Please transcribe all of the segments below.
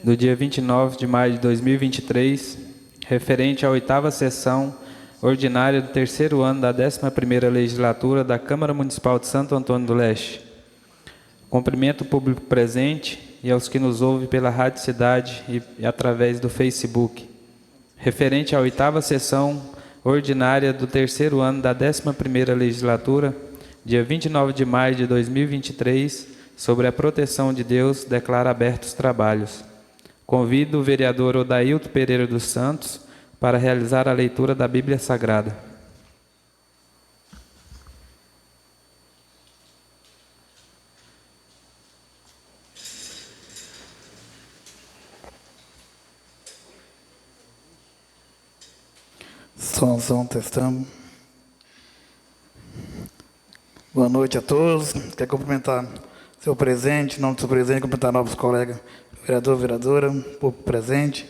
do dia 29 de maio de 2023, referente à 8ª sessão ordinária do 3º ano da 11ª legislatura da Câmara Municipal de Santo Antônio do Leste. Cumprimento o público presente e aos que nos ouvem pela Rádio Cidade e através do Facebook. Referente à 8ª sessão ordinária do 3º ano da 11ª legislatura, dia 29 de maio de 2023, sobre a proteção de Deus, declara abertos os trabalhos. Convido o vereador Odailto Pereira dos Santos para realizar a leitura da Bíblia Sagrada. Som, testamos. Boa noite a todos. Quero cumprimentar seu presidente, em nome do seu presidente, cumprimentar novos colegas, vereador, vereadora, povo presente,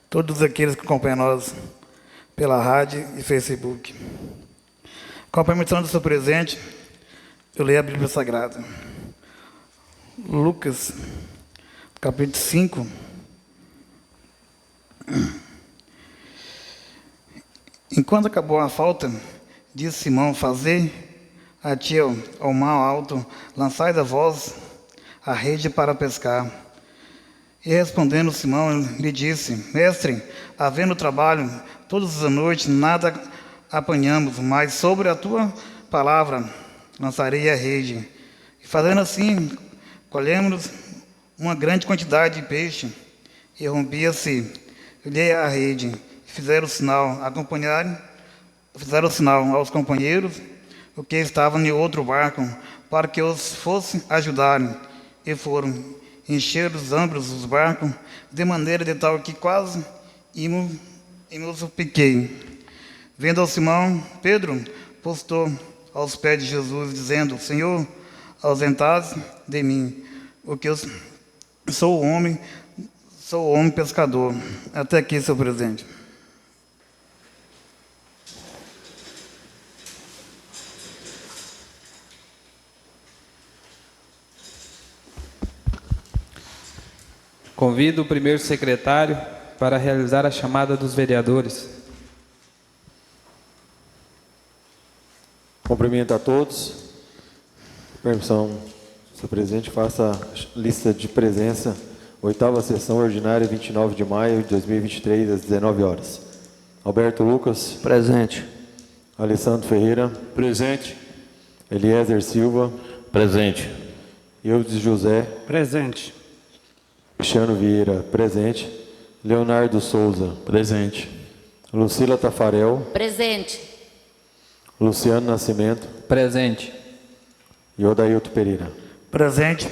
todos aqueles que acompanham nós pela rádio e Facebook. Com a permissão do seu presidente, eu leio a Bíblia Sagrada. Lucas, capítulo 5. Enquanto acabou a falta, disse Simão: fazei a ti ao mar alto, lançai da vós a rede para pescar. E respondendo Simão, lhe disse: mestre, havendo trabalho todas as noites, nada apanhamos, mas sobre a tua palavra lançarei a rede. E fazendo assim, colhemos uma grande quantidade de peixe, e rompia-se-lhe a rede. Fizeram sinal aos companheiros, o que estavam em outro barco, para que os fosse ajudarem, e foram encher ambos os barcos, de maneira de tal que quase íamos piquei. Vendo ao Simão, Pedro postou aos pés de Jesus, dizendo: Senhor, ausentaste de mim, porque eu sou homem pescador. Até aqui, seu presidente. Convido o primeiro secretário para realizar a chamada dos vereadores. Cumprimento a todos. Permissão, senhor presidente, faça a lista de presença. 8ª sessão ordinária, 29 de maio de 2023, às 19 horas. Alberto Lucas. Presente. Alessandro Ferreira. Presente. Eliezer Silva. Presente. Eudes José. Presente. Cristiano Vieira, presente. Leonardo Souza. Presente. Lucila Tafarel. Presente. Luciano Nascimento. Presente. E Odailto Pereira. Presente.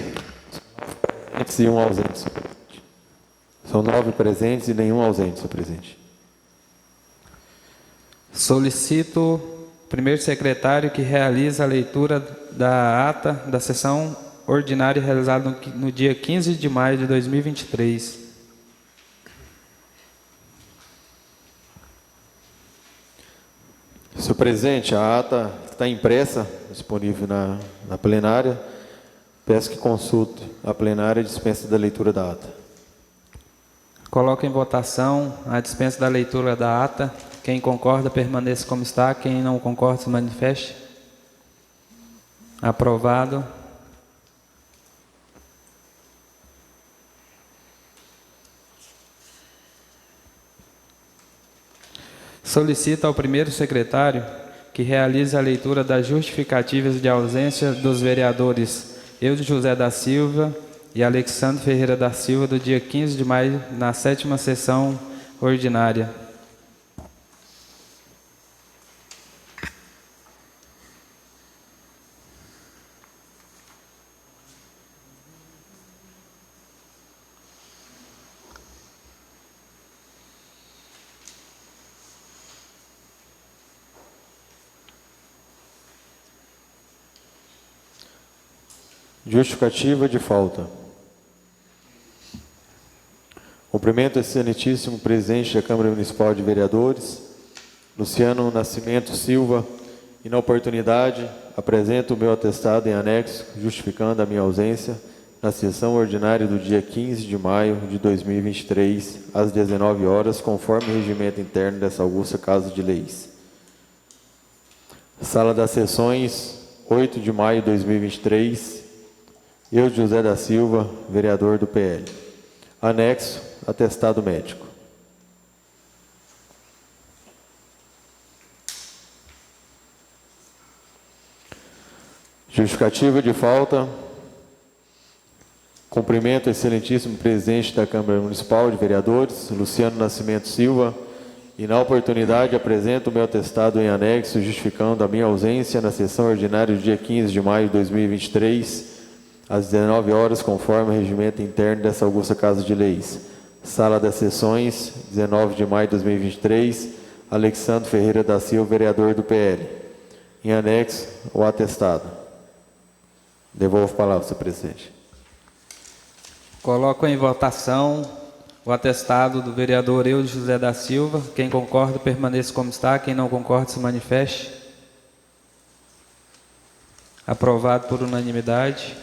Presentes e um ausente, senhor presidente. São 9 presentes e nenhum ausente, senhor presidente. Solicito o primeiro secretário que realize a leitura da ata da sessão ordinária realizada no dia 15 de maio de 2023. Senhor presidente, a ata está impressa, disponível na plenária. Peço que consulte a plenária e dispensa da leitura da ata. Coloco em votação a dispensa da leitura da ata. Quem concorda, permaneça como está. Quem não concorda, se manifeste. Aprovado. Solicito ao primeiro secretário que realize a leitura das justificativas de ausência dos vereadores Eudes José da Silva e Alexandre Ferreira da Silva do dia 15 de maio na 7ª sessão ordinária. Justificativa de falta. Cumprimento excelentíssimo presidente da Câmara Municipal de Vereadores, Luciano Nascimento Silva, e na oportunidade apresento o meu atestado em anexo, justificando a minha ausência na sessão ordinária do dia 15 de maio de 2023, às 19 horas, conforme o regimento interno dessa augusta Casa de Leis. Sala das Sessões, 8 de maio de 2023, eu, José da Silva, vereador do PL. Anexo, atestado médico. Justificativa de falta. Cumprimento o excelentíssimo presidente da Câmara Municipal de Vereadores, Luciano Nascimento Silva, e na oportunidade apresento o meu atestado em anexo, justificando a minha ausência na sessão ordinária do dia 15 de maio de 2023, às 19 horas, conforme o regimento interno dessa augusta Casa de Leis. Sala das Sessões, 19 de maio de 2023, Alexandre Ferreira da Silva, vereador do PL. Em anexo, o atestado. Devolvo a palavra, senhor presidente. Coloco em votação o atestado do vereador Eudes José da Silva. Quem concorda, permaneça como está. Quem não concorda, se manifeste. Aprovado por unanimidade.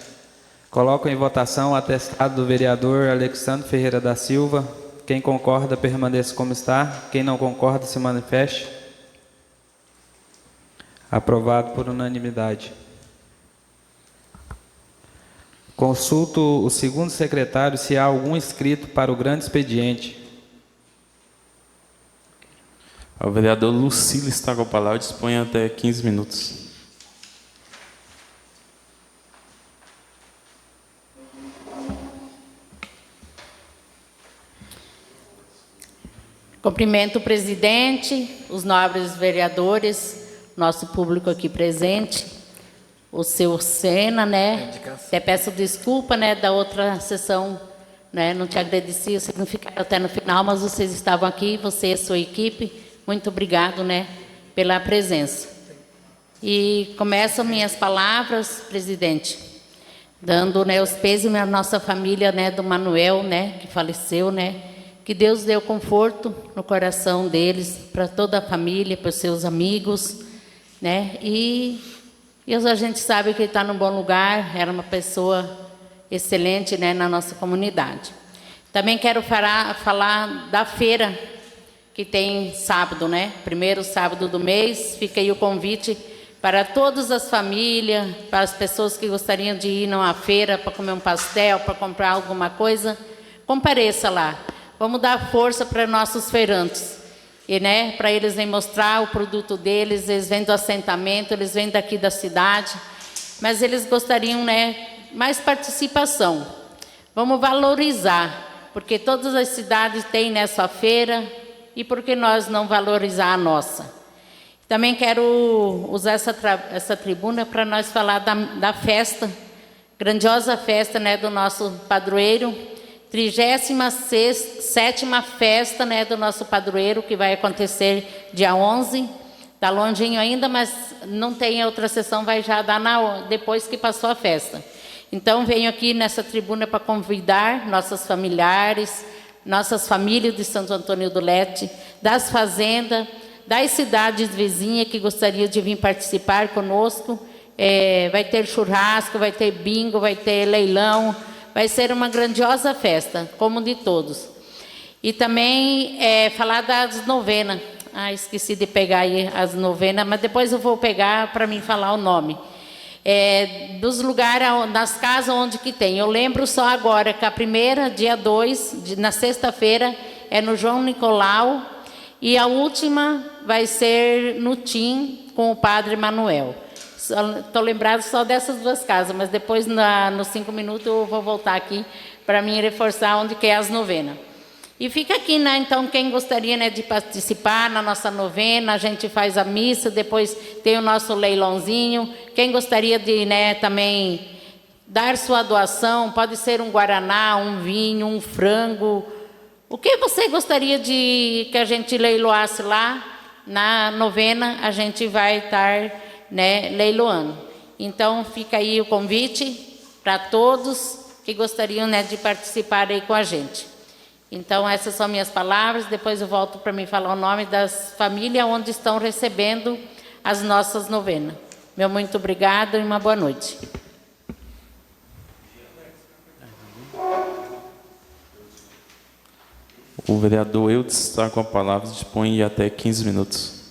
Coloco em votação o atestado do vereador Alexandre Ferreira da Silva. Quem concorda, permaneça como está. Quem não concorda, se manifeste. Aprovado por unanimidade. Consulto o segundo secretário se há algum inscrito para o grande expediente. O vereador Lucílio está com a palavra, dispõe até 15 minutos. Cumprimento o presidente, os nobres vereadores, nosso público aqui presente, o seu Sena, né? Até peço desculpa, né, da outra sessão, né? Não te agradeci, vocês não ficaram até no final, mas vocês estavam aqui, você e a sua equipe. Muito obrigado, né, pela presença. E começo minhas palavras, presidente, dando, né, os pêsames à nossa família, né, do Manuel, né, que faleceu, né? Que Deus dê o conforto no coração deles, para toda a família, para os seus amigos, né? E a gente sabe que ele está num bom lugar, era uma pessoa excelente, né, na nossa comunidade. Também quero falar da feira que tem sábado, né? Primeiro sábado do mês. Fica aí o convite para todas as famílias, para as pessoas que gostariam de ir numa feira para comer um pastel, para comprar alguma coisa. Compareça lá. Vamos dar força para nossos feirantes. E, né, para eles vêm mostrar o produto deles, eles vêm do assentamento, eles vêm daqui da cidade, mas eles gostariam, né, mais participação. Vamos valorizar, porque todas as cidades têm nessa feira, e por que nós não valorizar a nossa? Também quero usar essa tribuna para nós falar da festa, grandiosa festa, né, do nosso padroeiro, 37ª festa, né, do nosso padroeiro, que vai acontecer dia 11. Está longinho ainda, mas não tem outra sessão, vai já dar depois que passou a festa. Então, venho aqui nessa tribuna para convidar nossos familiares, nossas famílias de Santo Antônio do Leste, das fazendas, das cidades vizinhas que gostariam de vir participar conosco. Vai ter churrasco, vai ter bingo, vai ter leilão. Vai ser uma grandiosa festa, como de todos. E também falar das novenas. Esqueci de pegar aí as novenas, mas depois eu vou pegar para mim falar o nome. Dos lugares, das casas onde que tem. Eu lembro só agora que a primeira, dia 2, na sexta-feira, é no João Nicolau. E a última vai ser no Tim, com o Padre Manuel. Estou lembrado só dessas duas casas, mas depois, nos 5 minutos, eu vou voltar aqui para mim reforçar onde que é as novenas. E fica aqui, né? Então, quem gostaria, né, de participar na nossa novena, a gente faz a missa, depois tem o nosso leilãozinho. Quem gostaria de, né, também dar sua doação, pode ser um guaraná, um vinho, um frango. O que você gostaria de que a gente leiloasse lá na novena, a gente vai estar, né, leiloando. Então, fica aí o convite para todos que gostariam, né, de participar aí com a gente. Então, essas são minhas palavras. Depois eu volto para me falar o nome das famílias onde estão recebendo as nossas novenas. Meu muito obrigado e uma boa noite. O vereador Eudes está com a palavra, dispõe de até 15 minutos.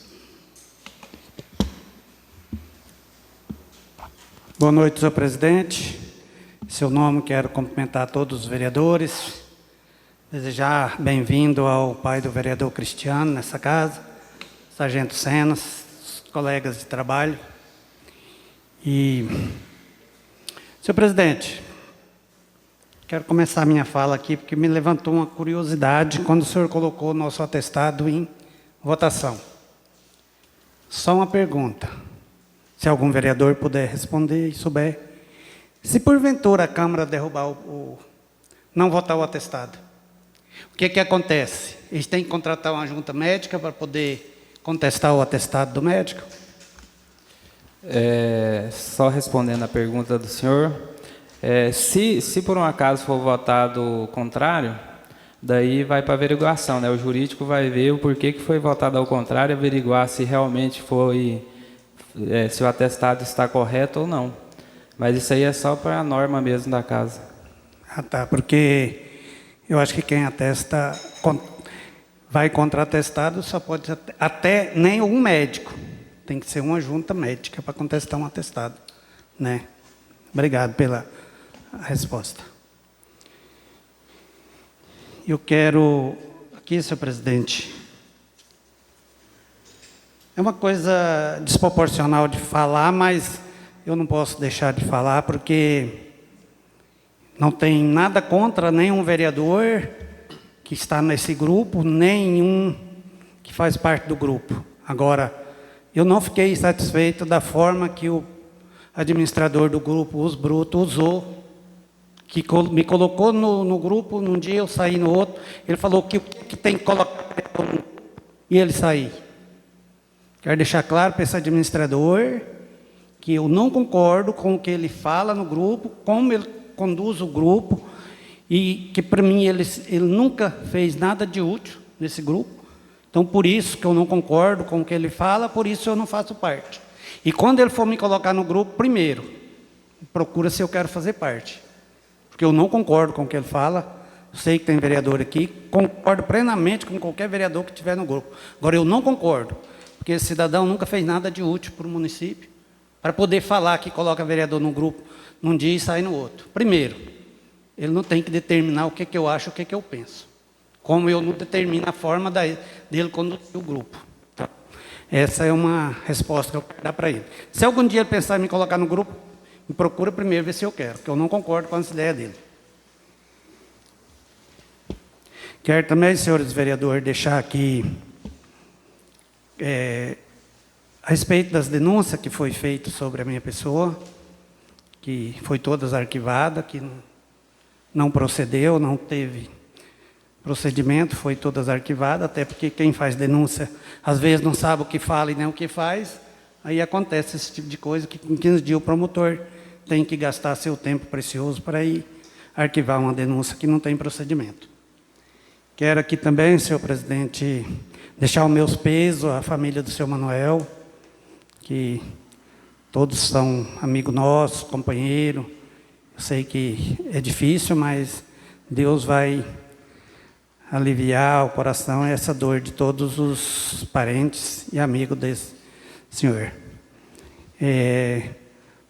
Boa noite, senhor presidente. Em seu nome, quero cumprimentar todos os vereadores, desejar bem-vindo ao pai do vereador Cristiano nessa casa, Sargento Senas, os colegas de trabalho. E, senhor presidente, quero começar a minha fala aqui, porque me levantou uma curiosidade quando o senhor colocou o nosso atestado em votação. Só uma pergunta, se algum vereador puder responder e souber. Se porventura a Câmara derrubar não votar o atestado, o que acontece? Eles têm que contratar uma junta médica para poder contestar o atestado do médico? Só respondendo a pergunta do senhor, se por um acaso for votado contrário, daí vai para averiguação, né? O jurídico vai ver o porquê que foi votado ao contrário, averiguar se realmente foi, se o atestado está correto ou não. Mas isso aí é só para a norma mesmo da casa. Ah, tá, porque eu acho que quem atesta, vai contra atestado, só pode até nem um médico. Tem que ser uma junta médica para contestar um atestado, né? Obrigado pela resposta. Eu quero, aqui, senhor presidente, é uma coisa desproporcional de falar, mas eu não posso deixar de falar, porque não tem nada contra nenhum vereador que está nesse grupo, nenhum que faz parte do grupo. Agora, eu não fiquei satisfeito da forma que o administrador do grupo, Os Brutos, usou, que me colocou no grupo, num dia eu saí no outro, ele falou que tem que colocar e ele sair. Quero deixar claro para esse administrador que eu não concordo com o que ele fala no grupo, como ele conduz o grupo, e que para mim ele nunca fez nada de útil nesse grupo. Então, por isso que eu não concordo com o que ele fala, por isso eu não faço parte. E quando ele for me colocar no grupo, primeiro, procura se eu quero fazer parte. Porque eu não concordo com o que ele fala, sei que tem vereador aqui, concordo plenamente com qualquer vereador que estiver no grupo. Agora, eu não concordo, porque esse cidadão nunca fez nada de útil para o município, para poder falar que coloca vereador no grupo num dia e sai no outro. Primeiro, ele não tem que determinar o que eu acho, o que eu penso. Como eu não determino a forma dele conduzir o grupo. Então, essa é uma resposta que eu quero dar para ele. Se algum dia ele pensar em me colocar no grupo, me procura primeiro ver se eu quero, porque eu não concordo com essa ideia dele. Quero também, senhores vereadores, deixar aqui, a respeito das denúncias que foi feita sobre a minha pessoa, que foi todas arquivadas, que não procedeu, não teve procedimento, foi todas arquivadas, até porque quem faz denúncia, às vezes não sabe o que fala e nem o que faz, aí acontece esse tipo de coisa, que em 15 dias o promotor tem que gastar seu tempo precioso para ir arquivar uma denúncia que não tem procedimento. Quero aqui também, senhor presidente, deixar os meus pesos à família do senhor Manuel, que todos são amigos nossos, companheiros. Eu sei que é difícil, mas Deus vai aliviar o coração e essa dor de todos os parentes e amigos desse senhor.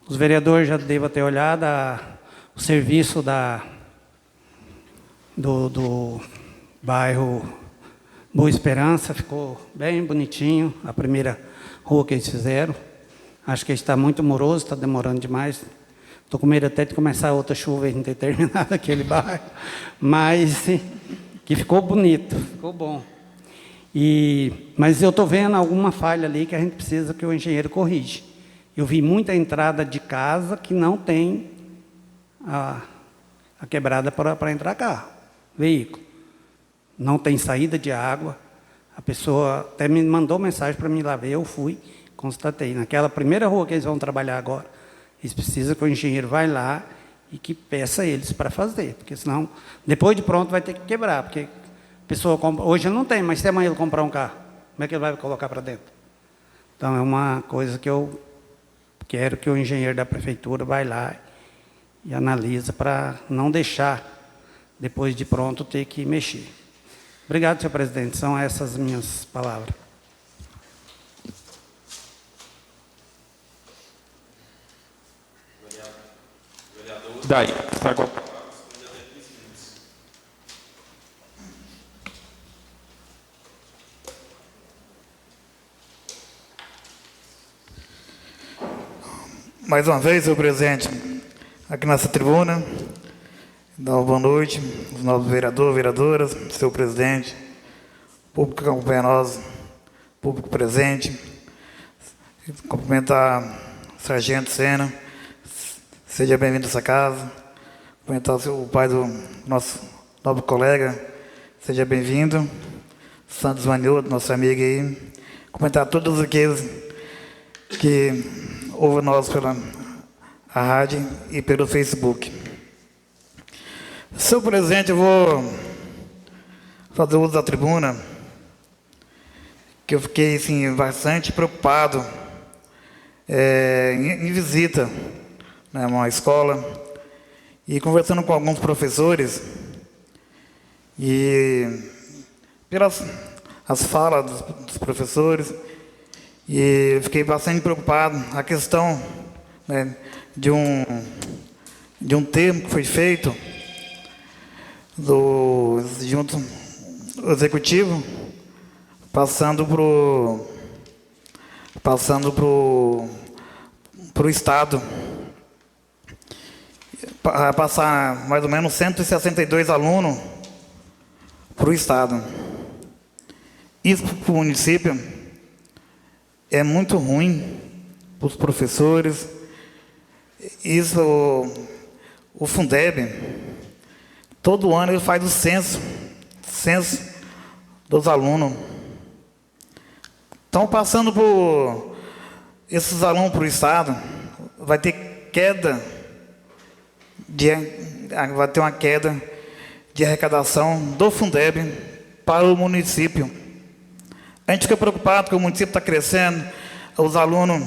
Os vereadores já devem ter olhado o serviço do bairro Boa Esperança, ficou bem bonitinho, a primeira rua que eles fizeram. Acho que está muito moroso, está demorando demais. Estou com medo até de começar outra chuva e não ter terminado aquele bairro. Mas que ficou bonito, ficou bom. Mas eu estou vendo alguma falha ali que a gente precisa que o engenheiro corrija. Eu vi muita entrada de casa que não tem a quebrada para entrar carro, veículo. Não tem saída de água. A pessoa até me mandou mensagem para mim lá ver, eu fui, constatei. Naquela primeira rua que eles vão trabalhar agora, eles precisam que o engenheiro vá lá e que peça eles para fazer, porque senão, depois de pronto, vai ter que quebrar, porque a pessoa compra, hoje não tem, mas se amanhã ele comprar um carro, como é que ele vai colocar para dentro? Então, é uma coisa que eu quero que o engenheiro da prefeitura vá lá e analisa para não deixar, depois de pronto, ter que mexer. Obrigado, senhor presidente. São essas minhas palavras. Daí, está com a palavra. Mais uma vez, senhor presidente, aqui nessa tribuna, dá uma boa noite, os novos vereadores, vereadoras, senhor presidente, público que acompanha nós, público presente, cumprimentar o sargento Sena, seja bem-vindo a essa casa, cumprimentar o pai do nosso novo colega, seja bem-vindo, Santos Manioto, nosso amigo aí, cumprimentar todos aqueles que ouvem nós pela a rádio e pelo Facebook. Senhor presidente, eu vou fazer uso da tribuna, que eu fiquei assim, bastante preocupado em visita, né, uma escola, e conversando com alguns professores, e pelas as falas dos professores, e fiquei bastante preocupado. A questão, né, de um termo que foi feito junto ao executivo, passando pro Estado, passar mais ou menos 162 alunos para o Estado. Isso para o município é muito ruim para os professores. Isso, o Fundeb, todo ano ele faz o censo dos alunos. Estão passando por esses alunos para o Estado, vai ter uma queda de arrecadação do Fundeb para o município. A gente fica preocupado que o município está crescendo, os alunos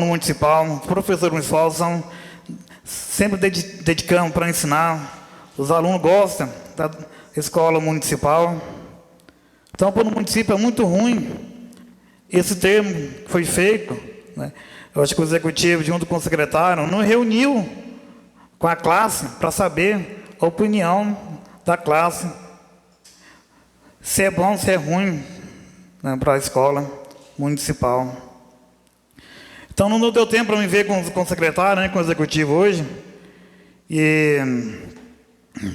municipais, os professores municipais são sempre dedicando para ensinar, os alunos gostam da escola municipal. Então, para o município é muito ruim esse termo que foi feito, né? Eu acho que o executivo, junto com o secretário, não reuniu com a classe para saber a opinião da classe, se é bom, se é ruim, né, para a escola municipal. Então, não deu tempo para me ver com o secretário, né, com o executivo hoje, e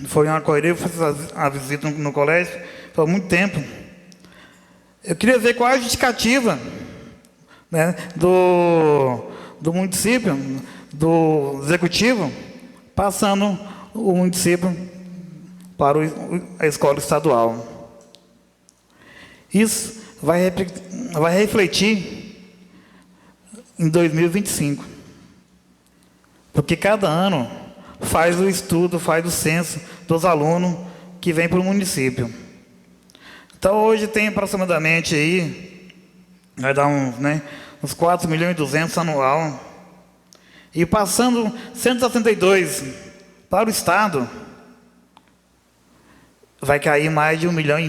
foi uma correria, eu fiz a visita no colégio, foi muito tempo. Eu queria ver qual é a justificativa, né, do município, do executivo, passando o município para a escola estadual. Isso vai refletir em 2025, porque cada ano faz o estudo, faz o censo dos alunos que vêm para o município. Então, hoje tem aproximadamente aí, vai dar uns 4 milhões e 200 anual. E passando 162 para o Estado, vai cair mais de 1,5 milhão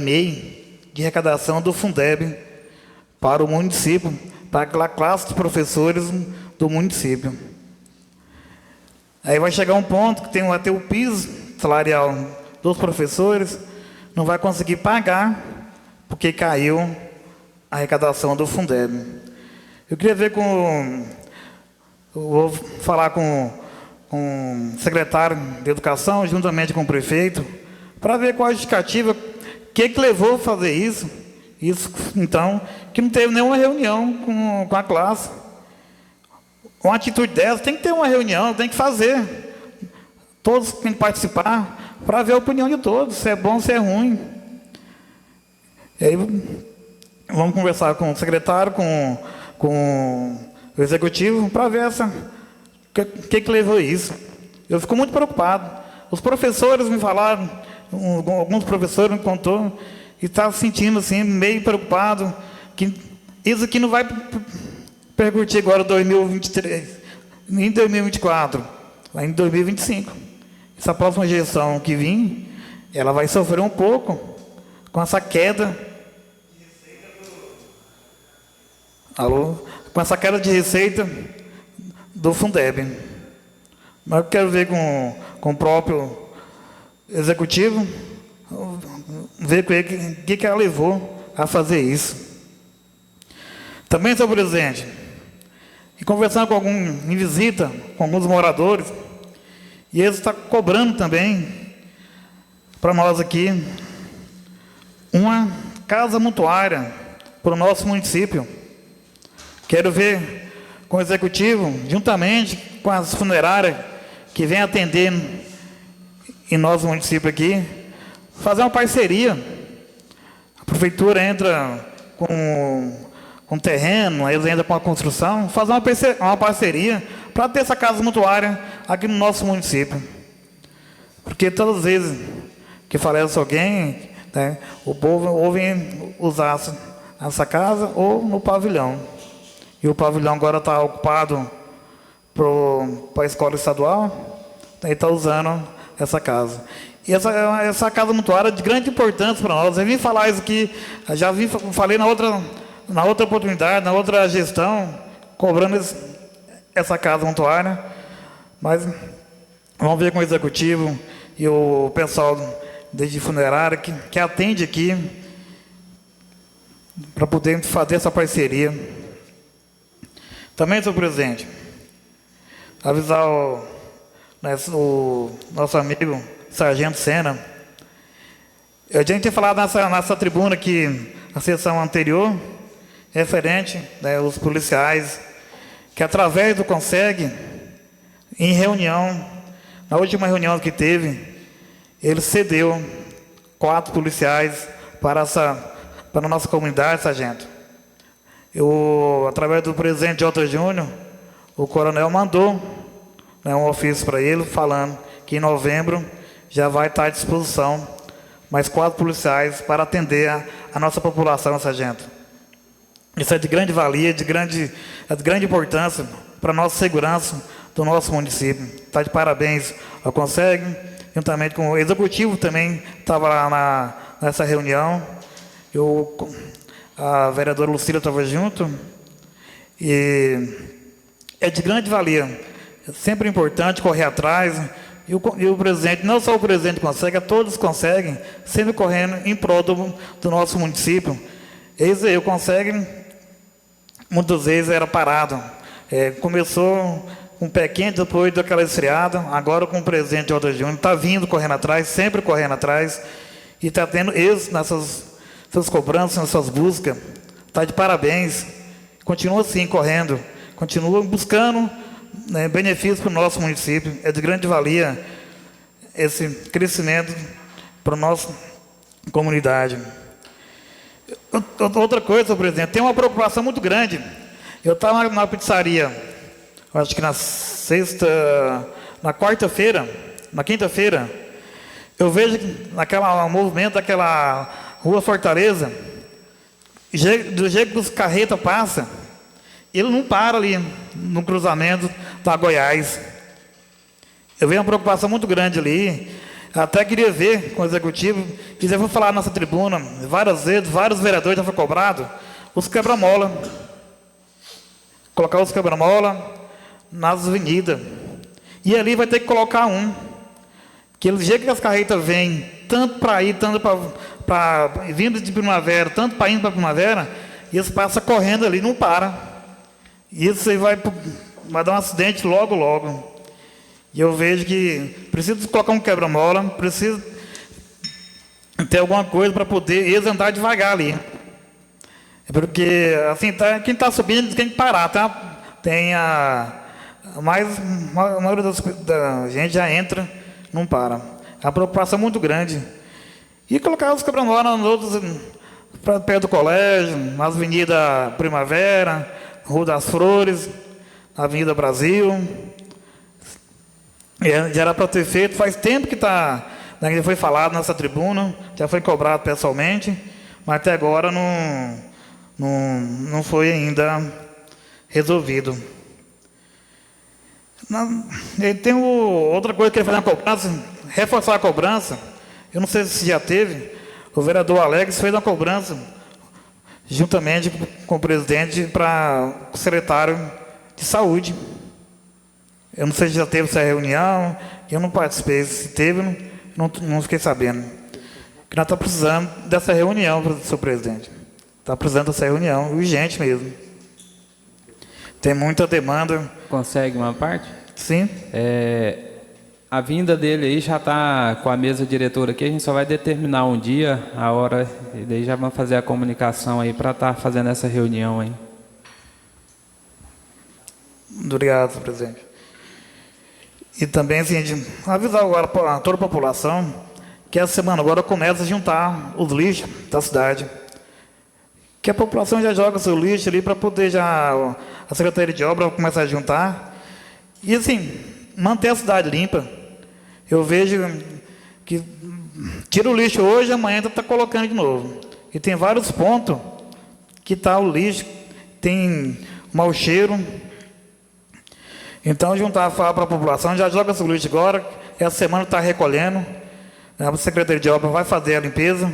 de arrecadação do Fundeb para o município, para aquela classe de professores do município. Aí vai chegar um ponto que vai ter o piso salarial dos professores, não vai conseguir pagar, porque caiu a arrecadação do Fundeb. Eu queria ver vou falar com o secretário de Educação, juntamente com o prefeito, para ver qual a justificativa, o que levou a fazer isso. Isso, então, que não teve nenhuma reunião com a classe. Uma atitude dessa, tem que ter uma reunião, tem que fazer. Todos têm que participar, para ver a opinião de todos, se é bom, se é ruim. E aí, vamos conversar com o secretário, com o executivo, para ver o que levou isso. Eu fico muito preocupado. Os professores me falaram, alguns professores me contou, e está se sentindo assim, meio preocupado, que isso aqui não vai percutir agora em 2023, em 2024, lá em 2025. Essa próxima gestão que vir, ela vai sofrer um pouco com essa queda. Alô? Com essa queda de receita do Fundeb. Mas eu quero ver com o próprio executivo, ver com ele o que ela levou a fazer isso. Também, senhor presidente, e conversando em visita com alguns moradores, e eles estão cobrando também para nós aqui uma casa mutuária para o nosso município. Quero ver com o executivo, juntamente com as funerárias que vem atender em nosso município aqui, fazer uma parceria. A prefeitura entra com terreno, eles entram com a construção, fazer uma parceria para ter essa casa mutuária aqui no nosso município. Porque todas as vezes que falece alguém, né, o povo ou vem usar essa casa ou no pavilhão. E o pavilhão agora está ocupado para a escola estadual, e está usando essa casa. E essa casa mutuária é de grande importância para nós. Eu vim falar isso aqui, falei na outra oportunidade, na outra gestão, cobrando essa casa mutuária, mas vamos ver com o executivo e o pessoal de funerária que atende aqui para poder fazer essa parceria. Também, senhor presidente, avisar o nosso amigo Sargento Sena. A gente tinha falado nessa tribuna aqui, na sessão anterior, referente, né, os policiais, que através do CONSEG, em reunião, na última reunião que teve, ele cedeu 4 policiais para a nossa comunidade, sargento. Através do presidente Jota Júnior, o coronel mandou, né, um ofício para ele, falando que em novembro já vai estar à disposição mais 4 policiais para atender a nossa população, sargento. Isso é de grande valia, de grande importância para a nossa segurança do nosso município. Está de parabéns ao CONSEG, juntamente com o executivo também estava lá nessa reunião. A vereadora Lucília estava junto, e é de grande valia. É sempre importante correr atrás, e o presidente, não só o presidente consegue, todos conseguem, sempre correndo em prol do nosso município. Eles aí, o CONSEG, muitas vezes era parado. Começou com um pé quente, depois daquela esfriada, agora com o presidente Jota Júnior, está vindo correndo atrás, sempre correndo atrás, e está tendo êxito nessas cobranças, nessas buscas. Está de parabéns. Continua assim, correndo. Continua buscando, né, benefícios para o nosso município. É de grande valia esse crescimento para a nossa comunidade. Outra coisa, senhor presidente, tem uma preocupação muito grande. Eu estava na pizzaria, acho que na quarta-feira, na quinta-feira, eu vejo naquela movimento daquela Rua Fortaleza, do jeito que os carretas passam, ele não para ali no cruzamento da Goiás. Eu vejo uma preocupação muito grande ali. Até queria ver com o executivo, que já vou falar nessa tribuna várias vezes, vários vereadores já foram cobrados, os quebra-mola. Colocar os quebra-mola nas avenidas. E ali vai ter que colocar um. Que do jeito que as carretas vêm, tanto para ir, tanto para vindo de primavera, tanto para ir para primavera, e eles passam correndo ali, não para. E isso aí vai dar um acidente logo, logo. E eu vejo que precisa colocar um quebra-mola, precisa ter alguma coisa para poder eles andar devagar ali. É porque, assim, quem está subindo tem que parar, tá? A maioria da gente já entra, não para. É uma preocupação muito grande. E colocar os quebra-mola nos outros, perto do colégio, na Avenida Primavera, Rua das Flores, Avenida Brasil. Já era para ter feito, faz tempo que já foi falado nessa tribuna, já foi cobrado pessoalmente, mas até agora não foi ainda resolvido. Tem outra coisa que eu queria fazer uma cobrança, reforçar a cobrança. Eu não sei se já teve, o vereador Alex fez uma cobrança, juntamente com o presidente, para o secretário de saúde. Eu não sei se já teve essa reunião, eu não participei. Se teve, não fiquei sabendo. Que nós estamos precisando dessa reunião, senhor presidente. Está precisando dessa reunião, urgente mesmo. Tem muita demanda. Consegue uma parte? Sim. A vinda dele aí já está com a mesa diretora aqui, a gente só vai determinar um dia, a hora, e daí já vamos fazer a comunicação aí para estar fazendo essa reunião aí. Obrigado, senhor presidente. E também, assim, de avisar agora para toda a população que essa semana agora começa a juntar os lixos da cidade. Que a população já joga seu lixo ali para poder já a Secretaria de Obra começar a juntar. E assim, manter a cidade limpa. Eu vejo que tira o lixo hoje, amanhã está colocando de novo. E tem vários pontos que está o lixo, tem mau cheiro. Então, juntar, falar para a população, já joga seu lixo agora, essa semana está recolhendo. A Secretaria de Obra vai fazer a limpeza,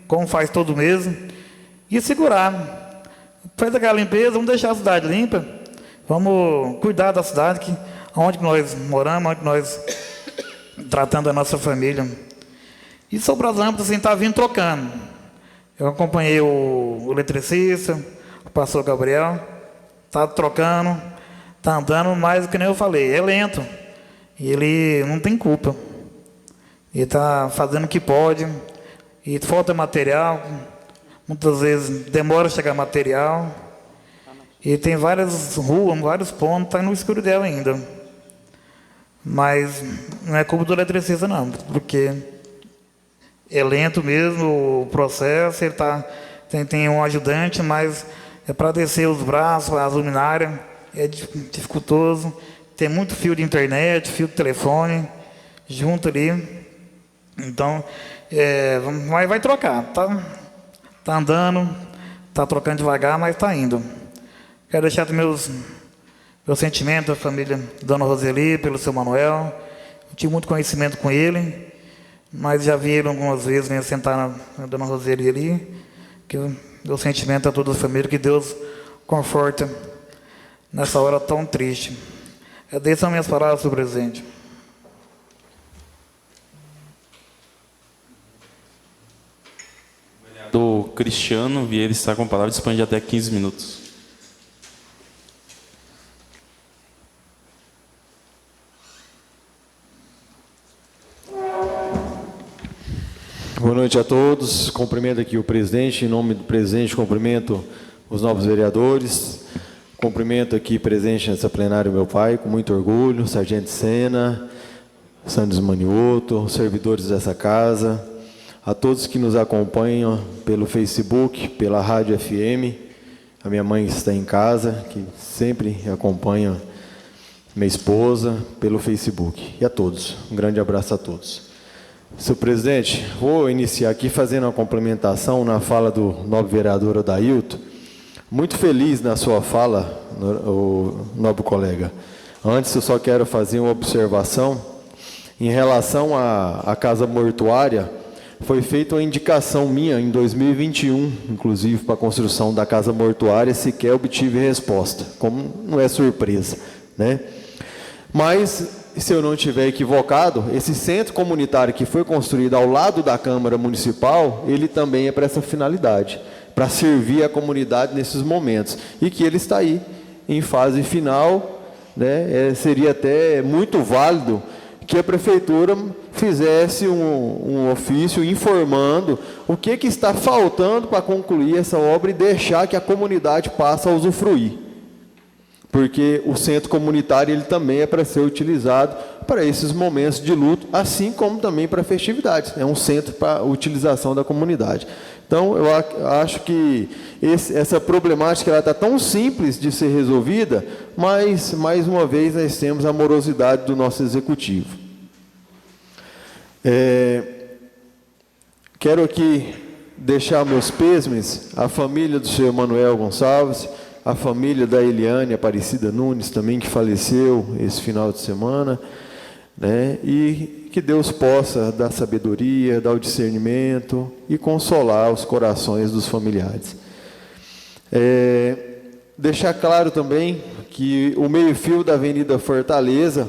como faz todo mês. E segurar. Faz aquela limpeza, vamos deixar a cidade limpa. Vamos cuidar da cidade, que onde nós moramos, onde nós tratando a nossa família. E sobre as lâmpadas, assim, está vindo trocando. Eu acompanhei o eletricista, o pastor Gabriel, está trocando, está andando, mas, que nem eu falei, é lento. E ele não tem culpa. Ele está fazendo o que pode, e falta material. Muitas vezes demora a chegar material. E tem várias ruas, vários pontos, está no escuro dela ainda. Mas não é culpa do eletricista, não, porque é lento mesmo o processo. Ele tem um ajudante, mas é para descer os braços, as luminárias, é dificultoso. Tem muito fio de internet, fio de telefone, junto ali. Então, vai trocar, tá andando, tá trocando devagar, mas está indo. Quero deixar meus sentimentos à família Dona Roseli, pelo seu Manuel. Eu tive muito conhecimento com ele, mas já vi ele algumas vezes, né, sentar na Dona Roseli ali. Que meu sentimento a toda a família, que Deus conforta nessa hora tão triste. Essas são minhas palavras, senhor presidente. Do Cristiano Vieira está com a palavra, dispõe de até 15 minutos. Boa noite a todos. Cumprimento aqui o presidente. Em nome do presidente, cumprimento os novos vereadores. Cumprimento aqui presente nessa plenária o meu pai, com muito orgulho, Sargento Sena, Santos Manioto, os servidores dessa casa, a todos que nos acompanham pelo Facebook, pela Rádio FM, a minha mãe que está em casa, que sempre acompanha minha esposa pelo Facebook, e a todos. Um grande abraço a todos. Senhor presidente, vou iniciar aqui fazendo uma complementação na fala do nobre vereador Odailton. Muito feliz na sua fala, o nobre colega. Antes, eu só quero fazer uma observação. Em relação à casa mortuária, foi feita uma indicação minha em 2021, inclusive para a construção da casa mortuária, sequer obtive resposta, como não é surpresa, né? Mas, se eu não estiver equivocado, esse centro comunitário que foi construído ao lado da Câmara Municipal, ele também é para essa finalidade, para servir a comunidade nesses momentos, e que ele está aí, em fase final, né? Seria até muito válido que a Prefeitura fizesse um ofício informando o que está faltando para concluir essa obra e deixar que a comunidade passe a usufruir. Porque o centro comunitário ele também é para ser utilizado para esses momentos de luto, assim como também para festividades. É um centro para utilização da comunidade. Então, eu acho que essa problemática está tão simples de ser resolvida, mas, mais uma vez, nós temos a morosidade do nosso executivo. Quero aqui deixar meus pêsames à família do senhor Manuel Gonçalves, a família da Eliane Aparecida Nunes, também, que faleceu esse final de semana, né? E que Deus possa dar sabedoria, dar o discernimento e consolar os corações dos familiares. Deixar claro também que o meio-fio da Avenida Fortaleza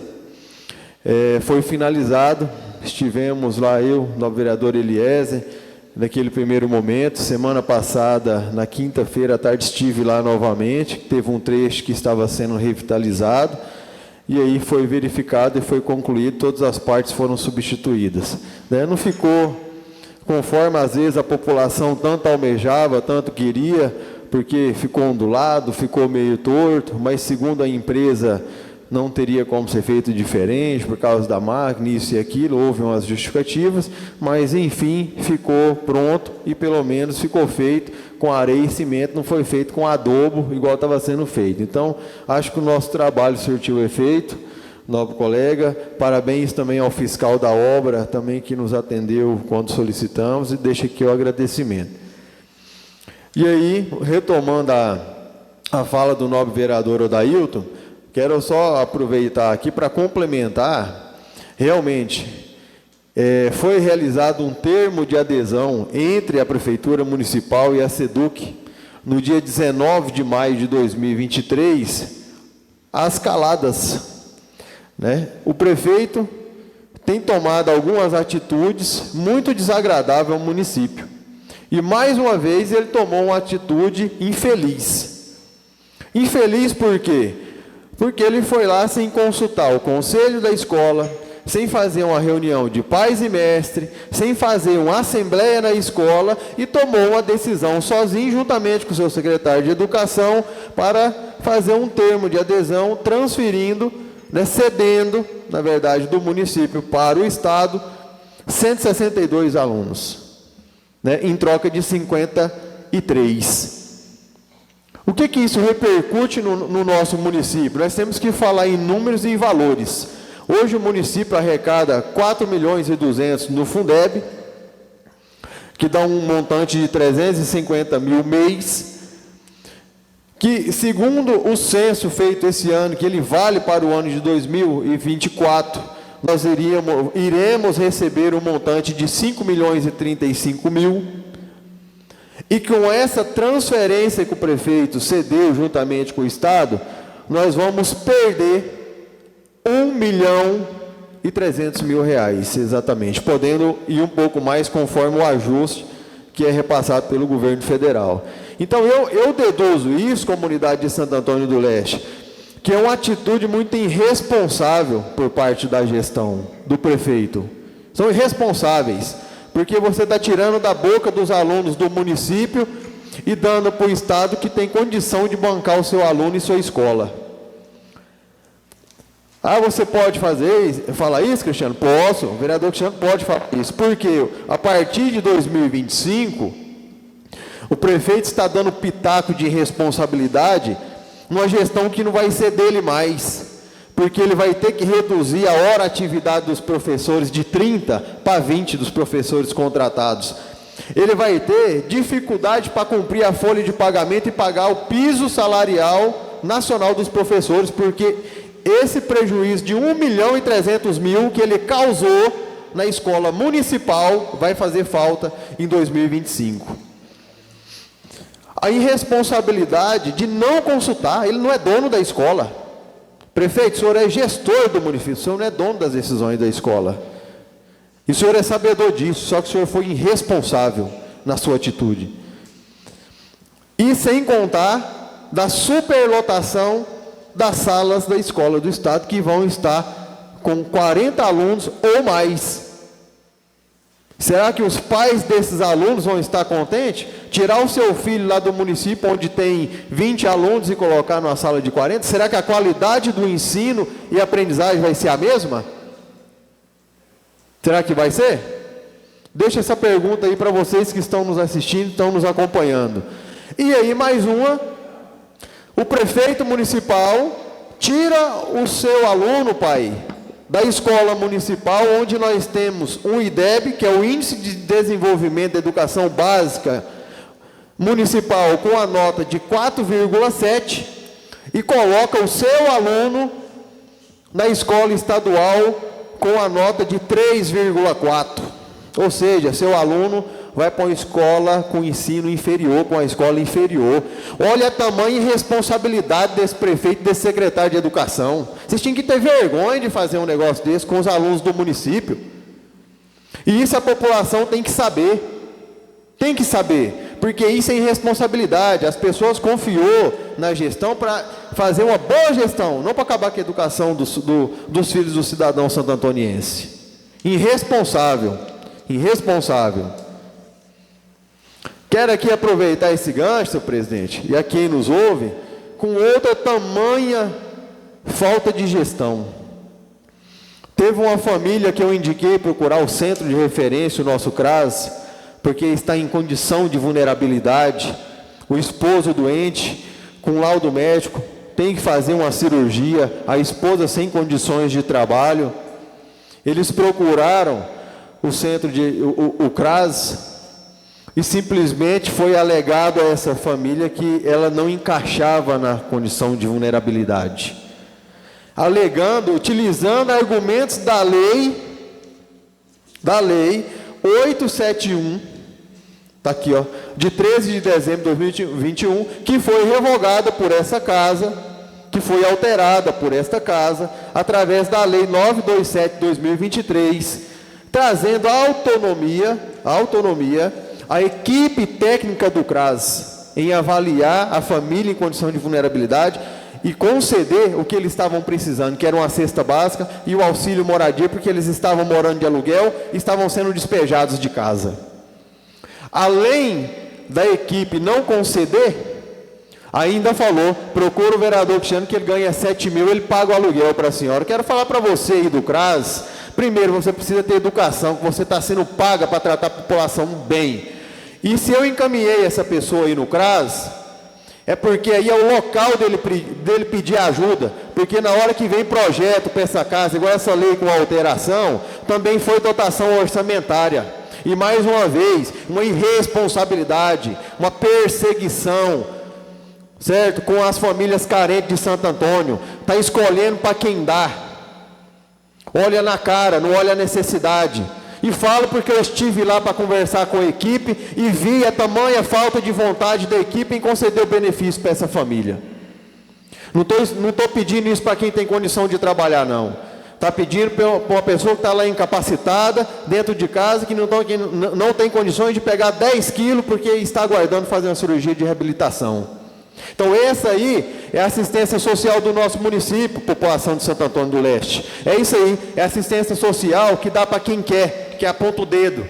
foi finalizado. Estivemos lá, eu, o vereador Eliezer, naquele primeiro momento. Semana passada, na quinta-feira à tarde, estive lá novamente. Teve um trecho que estava sendo revitalizado. E aí foi verificado e foi concluído, todas as partes foram substituídas. Não ficou conforme, às vezes, a população tanto almejava, tanto queria, porque ficou ondulado, ficou meio torto, mas segundo a empresa não teria como ser feito diferente, por causa da máquina, isso e aquilo, houve umas justificativas, mas enfim, ficou pronto e pelo menos ficou feito com areia e cimento, não foi feito com adobo, igual estava sendo feito. Então, acho que o nosso trabalho surtiu efeito, nobre colega. Parabéns também ao fiscal da obra, também que nos atendeu quando solicitamos, e deixa aqui o agradecimento. E aí, retomando a fala do nobre vereador Odailton, quero só aproveitar aqui para complementar. Realmente, foi realizado um termo de adesão entre a Prefeitura Municipal e a SEDUC, no dia 19 de maio de 2023, às caladas. O prefeito tem tomado algumas atitudes muito desagradáveis ao município. E, mais uma vez, ele tomou uma atitude infeliz. Infeliz por quê? Porque ele foi lá sem consultar o conselho da escola, sem fazer uma reunião de pais e mestre, sem fazer uma assembleia na escola, e tomou uma decisão sozinho, juntamente com o seu secretário de Educação, para fazer um termo de adesão, transferindo, cedendo, na verdade, do município para o Estado, 162 alunos, em troca de 53. O que isso repercute no nosso município? Nós temos que falar em números e em valores. Hoje o município arrecada 4.200.000 no Fundeb, que dá um montante de 350 mil mês, que, segundo o censo feito esse ano, que ele vale para o ano de 2024, nós iremos receber um montante de 5.035.000, e com essa transferência que o prefeito cedeu juntamente com o Estado, nós vamos perder R$1.300.000, exatamente, podendo ir um pouco mais conforme o ajuste que é repassado pelo governo federal. Então, eu deduzo isso, comunidade de Santo Antônio do Leste, que é uma atitude muito irresponsável por parte da gestão do prefeito. São irresponsáveis, porque você está tirando da boca dos alunos do município e dando para o Estado, que tem condição de bancar o seu aluno e sua escola. Você pode falar isso, Cristiano? Posso, o vereador Cristiano pode falar isso, porque a partir de 2025, o prefeito está dando pitaco de responsabilidade numa gestão que não vai ser dele mais, porque ele vai ter que reduzir a hora atividade dos professores de 30 para 20 dos professores contratados. Ele vai ter dificuldade para cumprir a folha de pagamento e pagar o piso salarial nacional dos professores, porque esse prejuízo de R$1.300.000 que ele causou na escola municipal vai fazer falta em 2025. A irresponsabilidade de não consultar, ele não é dono da escola. Prefeito, o senhor é gestor do município, o senhor não é dono das decisões da escola. E o senhor é sabedor disso, só que o senhor foi irresponsável na sua atitude. E sem contar da superlotação das salas da escola do Estado, que vão estar com 40 alunos ou mais. Será que os pais desses alunos vão estar contentes? Tirar o seu filho lá do município, onde tem 20 alunos, e colocar numa sala de 40? Será que a qualidade do ensino e aprendizagem vai ser a mesma? Será que vai ser? Deixa essa pergunta aí para vocês que estão nos assistindo, estão nos acompanhando. E aí, mais uma: o prefeito municipal tira o seu aluno, pai, da escola municipal, onde nós temos um IDEB, que é o Índice de Desenvolvimento da Educação Básica Municipal, com a nota de 4,7, e coloca o seu aluno na escola estadual com a nota de 3,4. Ou seja, seu aluno vai para uma escola com ensino inferior, com a escola inferior. Olha a tamanha irresponsabilidade desse prefeito, desse secretário de educação. Vocês tinham que ter vergonha de fazer um negócio desse com os alunos do município. E isso a população tem que saber. Tem que saber, porque isso é irresponsabilidade. As pessoas confiou na gestão para fazer uma boa gestão, não para acabar com a educação dos filhos do cidadão santo-antoniense. Irresponsável. Irresponsável. Quero aqui aproveitar esse gancho, senhor presidente, e a quem nos ouve, com outra tamanha falta de gestão. Teve uma família que eu indiquei procurar o centro de referência, o nosso CRAS, porque está em condição de vulnerabilidade. O esposo doente, com laudo médico, tem que fazer uma cirurgia, a esposa sem condições de trabalho. Eles procuraram o centro o CRAS, e simplesmente foi alegado a essa família que ela não encaixava na condição de vulnerabilidade. Alegando, utilizando argumentos da lei 871, está aqui, ó, de 13 de dezembro de 2021, que foi revogada por essa casa, que foi alterada por esta casa, através da lei 927 de 2023, trazendo autonomia à equipe técnica do CRAS em avaliar a família em condição de vulnerabilidade e conceder o que eles estavam precisando, que era uma cesta básica e o auxílio moradia, porque eles estavam morando de aluguel e estavam sendo despejados de casa. Além da equipe não conceder, ainda falou, procura o vereador Cristiano que ele ganha 7 mil, ele paga o aluguel para a senhora. Quero falar para você aí do CRAS, primeiro você precisa ter educação, que você está sendo paga para tratar a população bem. E se eu encaminhei essa pessoa aí no CRAS, é porque aí é o local dele pedir ajuda, porque na hora que vem projeto para essa casa, igual essa lei com alteração, também foi dotação orçamentária. E mais uma vez, uma irresponsabilidade, uma perseguição, certo? Com as famílias carentes de Santo Antônio, está escolhendo para quem dá. Olha na cara, não olha a necessidade. E falo porque eu estive lá para conversar com a equipe e vi a tamanha falta de vontade da equipe em conceder o benefício para essa família. Não estou pedindo isso para quem tem condição de trabalhar, não. Está pedindo para uma pessoa que está lá incapacitada, dentro de casa, que não tem condições de pegar 10 quilos porque está aguardando fazer uma cirurgia de reabilitação. Então essa aí é a assistência social do nosso município, população de Santo Antônio do Leste. É isso aí, é assistência social que dá para quem quer, que aponta o dedo.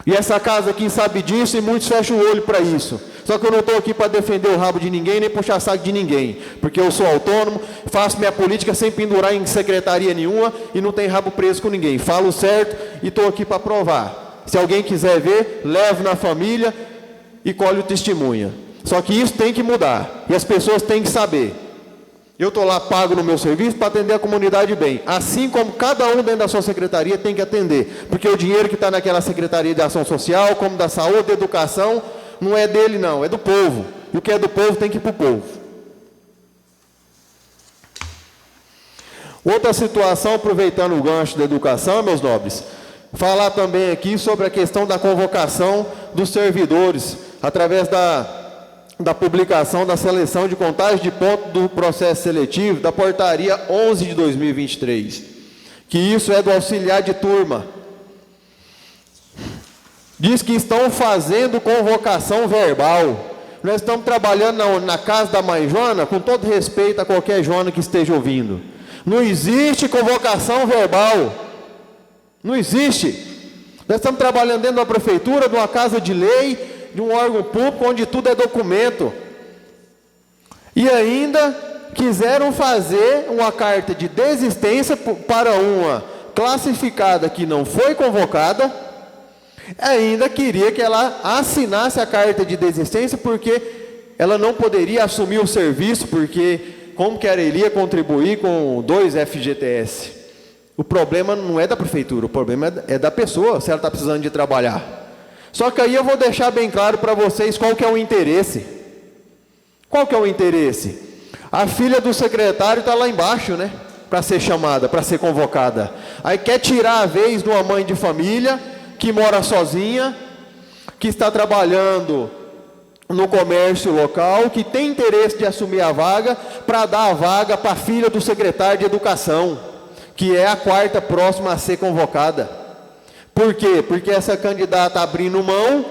E essa casa aqui sabe disso e muitos fecham o olho para isso. Só que eu não estou aqui para defender o rabo de ninguém, nem puxar saco de ninguém. Porque eu sou autônomo, faço minha política sem pendurar em secretaria nenhuma e não tenho rabo preso com ninguém. Falo certo e estou aqui para provar. Se alguém quiser ver, levo na família e colhe o testemunha. Só que isso tem que mudar. E as pessoas têm que saber. Eu estou lá pago no meu serviço para atender a comunidade bem. Assim como cada um dentro da sua secretaria tem que atender. Porque o dinheiro que está naquela secretaria de ação social, como da saúde, da educação, não é dele não, é do povo. E o que é do povo tem que ir para o povo. Outra situação, aproveitando o gancho da educação, meus nobres, falar também aqui sobre a questão da convocação dos servidores, através da publicação da seleção de contagem de ponto do processo seletivo, da portaria 11 de 2023, que isso é do auxiliar de turma. Diz que estão fazendo convocação verbal. Nós estamos trabalhando na casa da mãe Joana, com todo respeito a qualquer Joana que esteja ouvindo. Não existe convocação verbal. Não existe. Nós estamos trabalhando dentro da prefeitura, de uma casa de lei, de um órgão público onde tudo é documento. E ainda quiseram fazer uma carta de desistência para uma classificada que não foi convocada. Ainda queria que ela assinasse a carta de desistência porque ela não poderia assumir o serviço, porque como que ela iria contribuir com 2 FGTS? O problema não é da prefeitura, o problema é da pessoa, se ela está precisando de trabalhar. Só que aí eu vou deixar bem claro para vocês qual que é o interesse. Qual que é o interesse? A filha do secretário está lá embaixo, né? para ser chamada, para ser convocada. Aí quer tirar a vez de uma mãe de família que mora sozinha, que está trabalhando no comércio local, que tem interesse de assumir a vaga, para dar a vaga para a filha do secretário de Educação, que é a quarta próxima a ser convocada. Por quê? Porque essa candidata abrindo mão,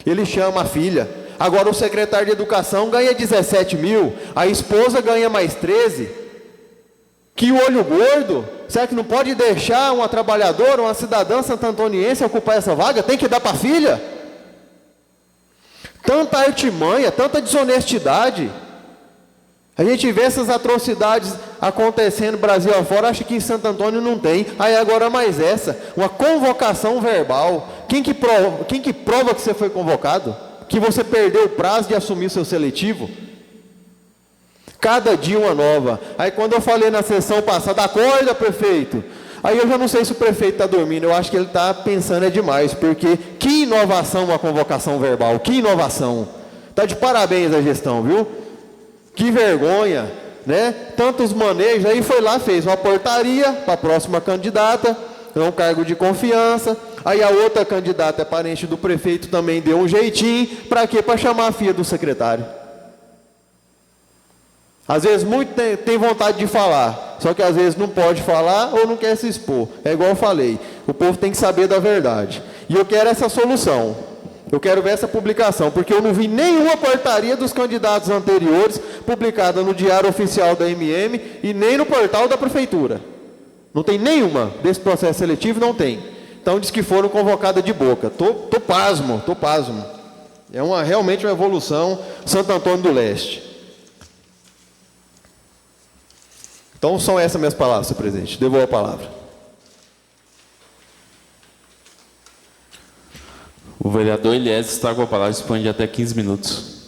ele chama a filha. Agora o secretário de Educação ganha 17 mil, a esposa ganha mais 13. Que olho gordo! Será que não pode deixar uma trabalhadora, uma cidadã santantoniense ocupar essa vaga? Tem que dar para a filha? Tanta artimanha, tanta desonestidade. A gente vê essas atrocidades acontecendo no Brasil afora, acha que em Santo Antônio não tem. Aí agora mais essa, uma convocação verbal. Quem que prova que você foi convocado? Que você perdeu o prazo de assumir seu seletivo? Cada dia uma nova. Aí quando eu falei na sessão passada, acorda, prefeito. Aí eu já não sei se o prefeito está dormindo, eu acho que ele está pensando demais, porque que inovação uma convocação verbal, que inovação. Está de parabéns a gestão, viu? Que vergonha, né? Tantos manejos, aí foi lá, fez uma portaria para a próxima candidata, é um cargo de confiança, aí a outra candidata é parente do prefeito, também deu um jeitinho, para quê? Para chamar a filha do secretário. Às vezes muito tem vontade de falar, só que às vezes não pode falar ou não quer se expor. É igual eu falei, o povo tem que saber da verdade. E eu quero essa solução, eu quero ver essa publicação, porque eu não vi nenhuma portaria dos candidatos anteriores publicada no Diário Oficial da MM e nem no portal da Prefeitura. Não tem nenhuma desse processo seletivo, não tem. Então diz que foram convocadas de boca. Tô pasmo. É realmente uma evolução Santo Antônio do Leste. Então são essas minhas palavras, senhor presidente. Devolvo a palavra. O vereador Eliés está com a palavra, dispõe de até 15 minutos.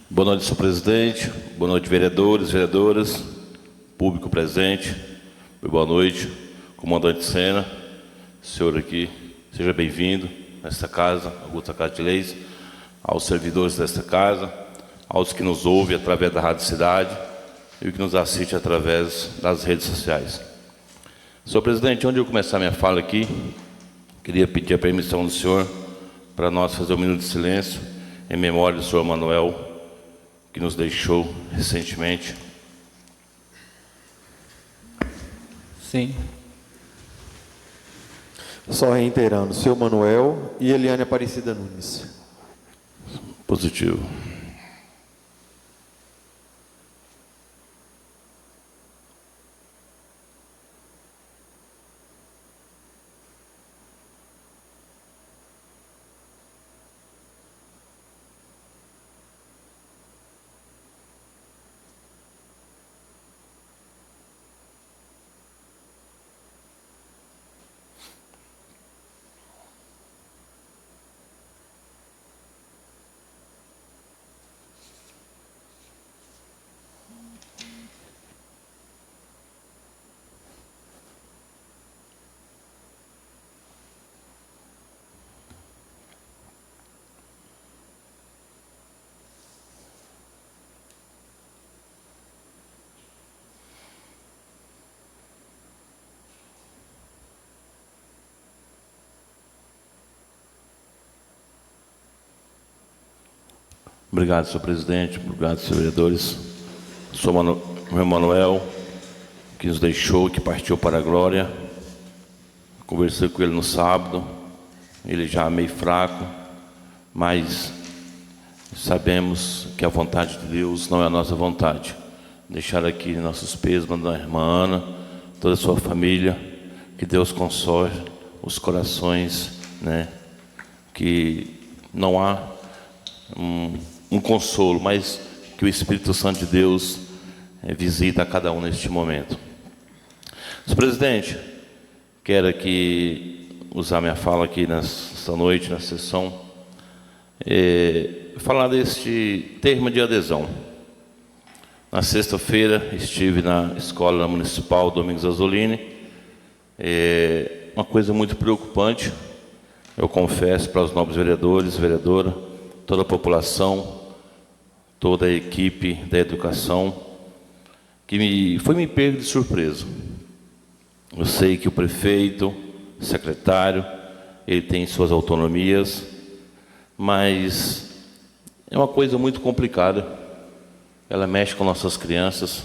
Boa noite, senhor presidente. Boa noite, vereadores, vereadoras, público presente. Boa noite, comandante Sena. Senhor aqui, seja bem-vindo nesta casa, Augusta Casa de Leis, aos servidores desta casa, aos que nos ouvem através da Rádio Cidade e que nos assistem através das redes sociais. Senhor presidente, onde eu começar minha fala aqui, queria pedir a permissão do senhor para nós fazer um minuto de silêncio em memória do senhor Manuel, que nos deixou recentemente. Sim. Só reiterando, seu Manuel e Eliane Aparecida Nunes. Positivo. Obrigado, senhor presidente. Obrigado, senhores vereadores. Sou meu Manuel, que nos deixou, que partiu para a glória. Conversei com ele no sábado. Ele já meio fraco, mas sabemos que a vontade de Deus não é a nossa vontade. Deixar aqui nossos pêsames da irmã Ana, toda a sua família, que Deus console os corações, né? Que não há um consolo, mas que o Espírito Santo de Deus visita a cada um neste momento. Senhor presidente, quero aqui usar minha fala aqui nesta noite, na sessão, falar deste termo de adesão. Na sexta-feira estive na Escola Municipal Domingos Azzolini. Uma coisa muito preocupante, eu confesso para os nobres vereadores, vereadora, toda a população, toda a equipe da educação, que foi me pego de surpresa. Eu sei que o prefeito, o secretário, ele tem suas autonomias, mas é uma coisa muito complicada. Ela mexe com nossas crianças,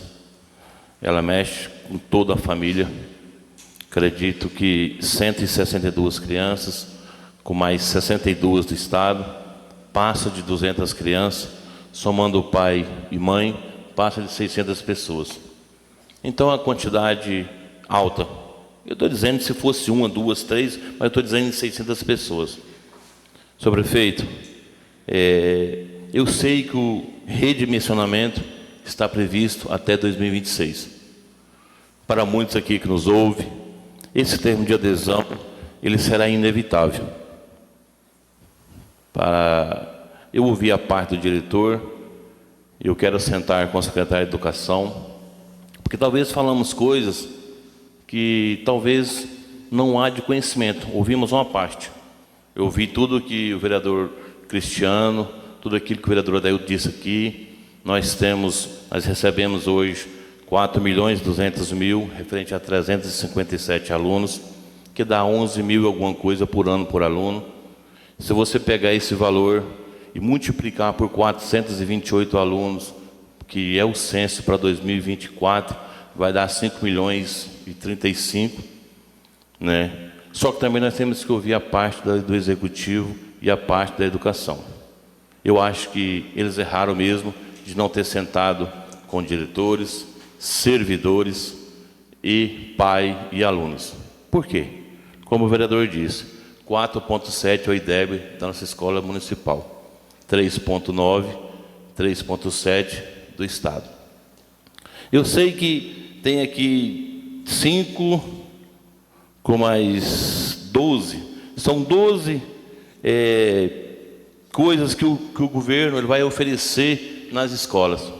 ela mexe com toda a família. Acredito que 162 crianças, com mais 62 do estado, passa de 200 crianças, somando o pai e mãe, passa de 600 pessoas. Então, a quantidade alta. Eu estou dizendo se fosse 1, 2, 3, mas eu estou dizendo 600 pessoas. Senhor prefeito, eu sei que o redimensionamento está previsto até 2026. Para muitos aqui que nos ouvem, esse termo de adesão, ele será inevitável. Eu ouvi a parte do diretor, eu quero sentar com o secretário de Educação, porque talvez falamos coisas que talvez não há de conhecimento. Ouvimos uma parte. Eu ouvi tudo que o vereador Cristiano, tudo aquilo que o vereador Adaildo disse aqui. Nós recebemos hoje 4.200.000, referente a 357 alunos, que dá 11 mil alguma coisa por ano por aluno. Se você pegar esse valor e multiplicar por 428 alunos, que é o censo para 2024, vai dar 5.035.000, né? Só que também nós temos que ouvir a parte do executivo e a parte da educação. Eu acho que eles erraram mesmo de não ter sentado com diretores, servidores e pai e alunos. Por quê? Como o vereador disse, 4,7 é o IDEB da nossa escola municipal, 3,9, 3,7 do estado. Eu sei que tem aqui 5 com mais 12, são 12 coisas que o governo ele vai oferecer nas escolas.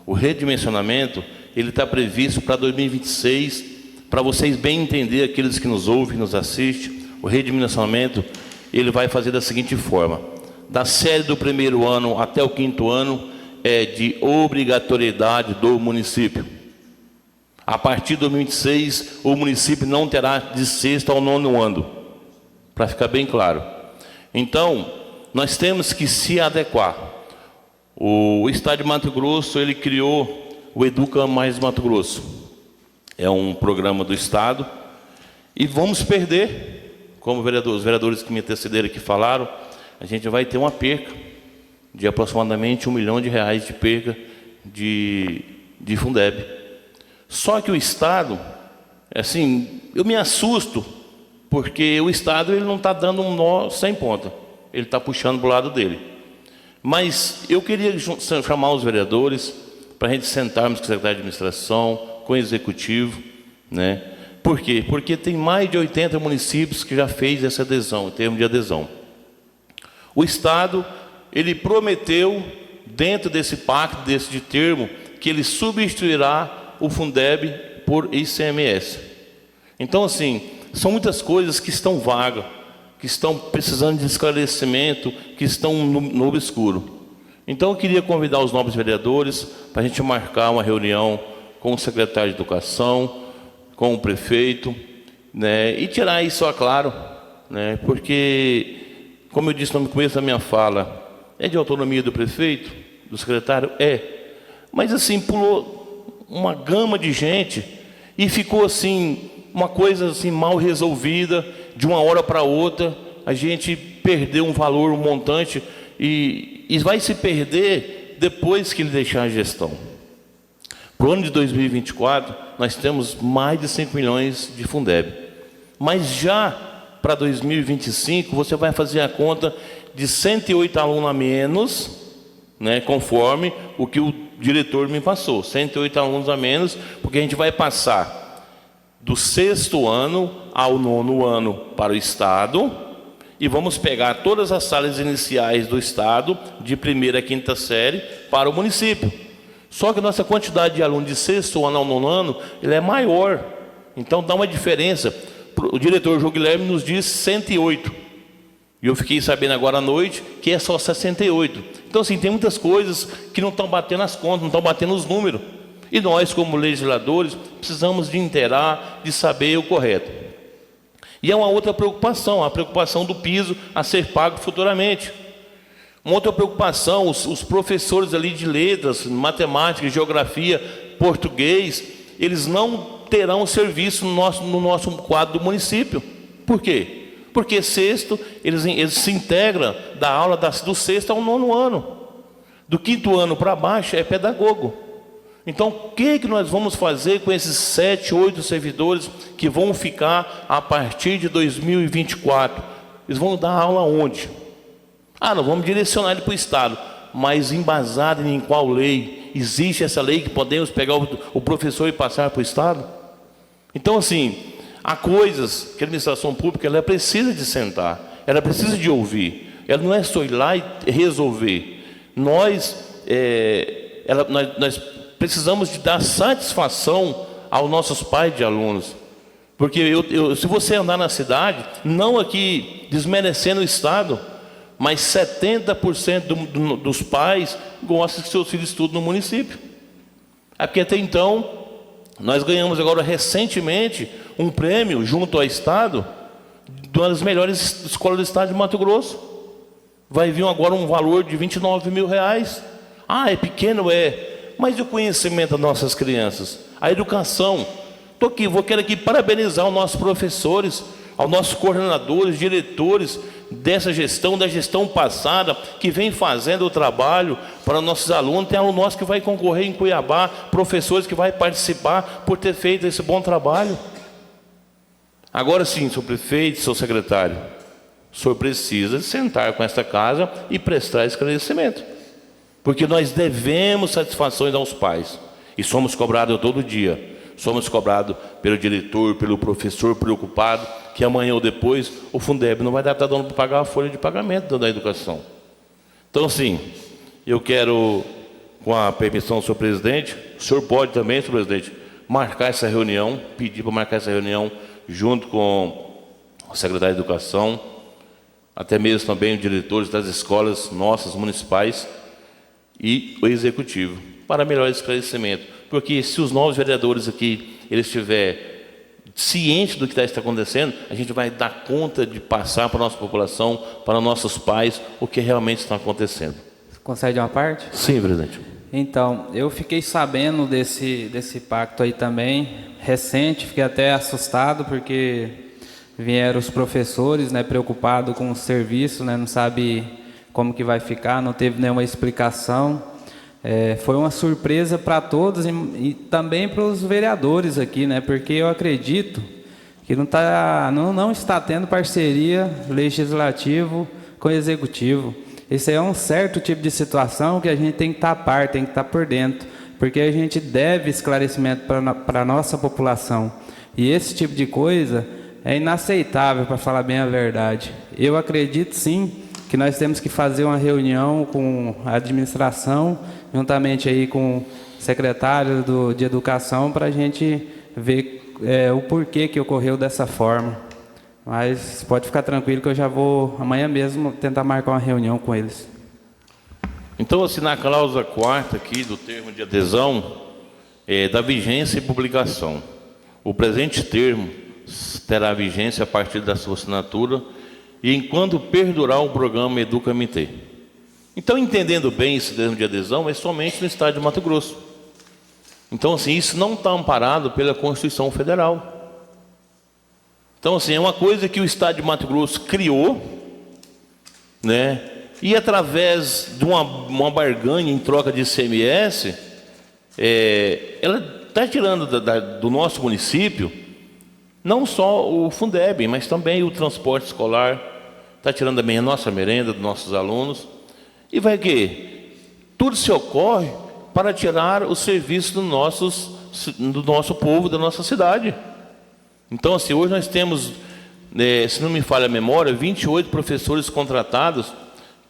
O redimensionamento ele está previsto para 2026, para vocês bem entender, aqueles que nos ouvem, nos assistem. O redimensionamento ele vai fazer da seguinte forma: da série do primeiro ano até o 5º ano é de obrigatoriedade do município. A partir de 2026, o município não terá de 6º ao 9º ano, para ficar bem claro. Então, nós temos que se adequar. O Estado de Mato Grosso, ele criou o Educa Mais Mato Grosso. É um programa do Estado. E vamos perder, como os vereadores que me antecederam aqui falaram, a gente vai ter uma perca de aproximadamente R$1 milhão de perca de Fundeb. Só que o Estado, assim, eu me assusto, porque o Estado ele não está dando um nó sem ponta. Ele está puxando para o lado dele. Mas eu queria chamar os vereadores para a gente sentarmos com o secretário de administração, com o executivo, né? Por quê? Porque tem mais de 80 municípios que já fez essa adesão, em termos de adesão. O Estado, ele prometeu, dentro desse pacto, desse termo, que ele substituirá o Fundeb por ICMS. Então, assim, são muitas coisas que estão vagas, que estão precisando de esclarecimento, que estão no obscuro. Então, eu queria convidar os nobres vereadores para a gente marcar uma reunião com o secretário de Educação, com o prefeito, né, e tirar isso a claro, né, porque, como eu disse no começo da minha fala, é de autonomia do prefeito, do secretário? É. Mas, assim, pulou uma gama de gente e ficou, assim, uma coisa assim, mal resolvida, de uma hora para outra, a gente perdeu um valor, um montante, e vai se perder depois que ele deixar a gestão. Para o ano de 2024, nós temos mais de 5 milhões de Fundeb. Mas já para 2025, você vai fazer a conta de 108 alunos a menos, né, conforme o que o diretor me passou. 108 alunos a menos, porque a gente vai passar do 6º ano ao 9º ano para o Estado, e vamos pegar todas as salas iniciais do Estado, de 1ª a 5ª série, para o município. Só que a nossa quantidade de alunos de 6º ano ao 9º ano, ele é maior. Então dá uma diferença. O diretor João Guilherme nos diz 108. E eu fiquei sabendo agora à noite que é só 68. Então, assim, tem muitas coisas que não estão batendo as contas, não estão batendo os números. E nós, como legisladores, precisamos de inteirar, de saber o correto. E é uma outra preocupação, a preocupação do piso a ser pago futuramente. Uma outra preocupação, os professores ali de letras, matemática, geografia, português, eles não terão serviço no nosso quadro do município. Por quê? Porque sexto, eles se integram da aula do sexto ao 9º ano. Do 5º ano para baixo é pedagogo. Então, o que nós vamos fazer com esses 7, 8 servidores que vão ficar a partir de 2024? Eles vão dar aula onde? Nós vamos direcionar ele para o Estado. Mas embasado em qual lei? Existe essa lei que podemos pegar o professor e passar para o Estado? Então, assim, há coisas que a administração pública ela precisa de sentar, ela precisa de ouvir. Ela não é só ir lá e resolver. Nós precisamos de dar satisfação aos nossos pais de alunos. Porque se você andar na cidade, não aqui desmerecendo o Estado, mas 70% dos pais gostam que seus filhos estudem no município. É porque até então, nós ganhamos agora recentemente um prêmio junto ao Estado de uma das melhores escolas do Estado de Mato Grosso. Vai vir agora um valor de R$29 mil. É pequeno, mas e o conhecimento das nossas crianças? A educação. Quero aqui parabenizar os nossos professores, aos nossos coordenadores, diretores dessa gestão, da gestão passada, que vem fazendo o trabalho para nossos alunos. Tem aluno nosso que vai concorrer em Cuiabá, professores que vai participar por ter feito esse bom trabalho. Agora sim, senhor prefeito, senhor secretário, o senhor precisa sentar com esta casa e prestar esclarecimento. Porque nós devemos satisfações aos pais. E somos cobrados todo dia. Somos cobrados pelo diretor, pelo professor preocupado, que amanhã ou depois o Fundeb não vai estar dando para pagar a folha de pagamento da educação. Então, assim, eu quero, com a permissão do senhor presidente, o senhor pode também, senhor presidente, marcar essa reunião, pedir para marcar essa reunião junto com o secretário de Educação, até mesmo também os diretores das escolas nossas municipais e o executivo, para melhor esclarecimento. Porque se os novos vereadores aqui, eles estiverem cientes do que está acontecendo, a gente vai dar conta de passar para a nossa população, para nossos pais, o que realmente está acontecendo. Concede uma parte? Sim, presidente. Então, eu fiquei sabendo desse pacto aí também, recente, fiquei até assustado, porque vieram os professores, né, preocupados com o serviço, né, não sabe como que vai ficar, não teve nenhuma explicação. Foi uma surpresa para todos e também para os vereadores aqui, né? Porque eu acredito que não está tendo parceria legislativo com o executivo. Esse é um certo tipo de situação que a gente tem que estar a par, tem que estar por dentro, porque a gente deve esclarecimento para a nossa população. E esse tipo de coisa é inaceitável, para falar bem a verdade. Eu acredito sim que nós temos que fazer uma reunião com a administração, juntamente aí com o secretário de Educação, para a gente ver o porquê que ocorreu dessa forma. Mas pode ficar tranquilo que eu já vou, amanhã mesmo, tentar marcar uma reunião com eles. Então, assim, na cláusula 4ª aqui do termo de adesão, da vigência e publicação. O presente termo terá vigência a partir da sua assinatura e enquanto perdurar o programa Educa-MT. Então, entendendo bem esse termo de adesão, é somente no estado de Mato Grosso. Então, assim, isso não está amparado pela Constituição Federal. Então, assim, é uma coisa que o estado de Mato Grosso criou, né? E através de uma barganha em troca de ICMS, ela está tirando do nosso município não só o Fundeb, mas também o transporte escolar, está tirando também a nossa merenda dos nossos alunos. E vai que tudo se ocorre para tirar o serviço do nosso povo, da nossa cidade. Então, assim, hoje nós temos, se não me falha a memória, 28 professores contratados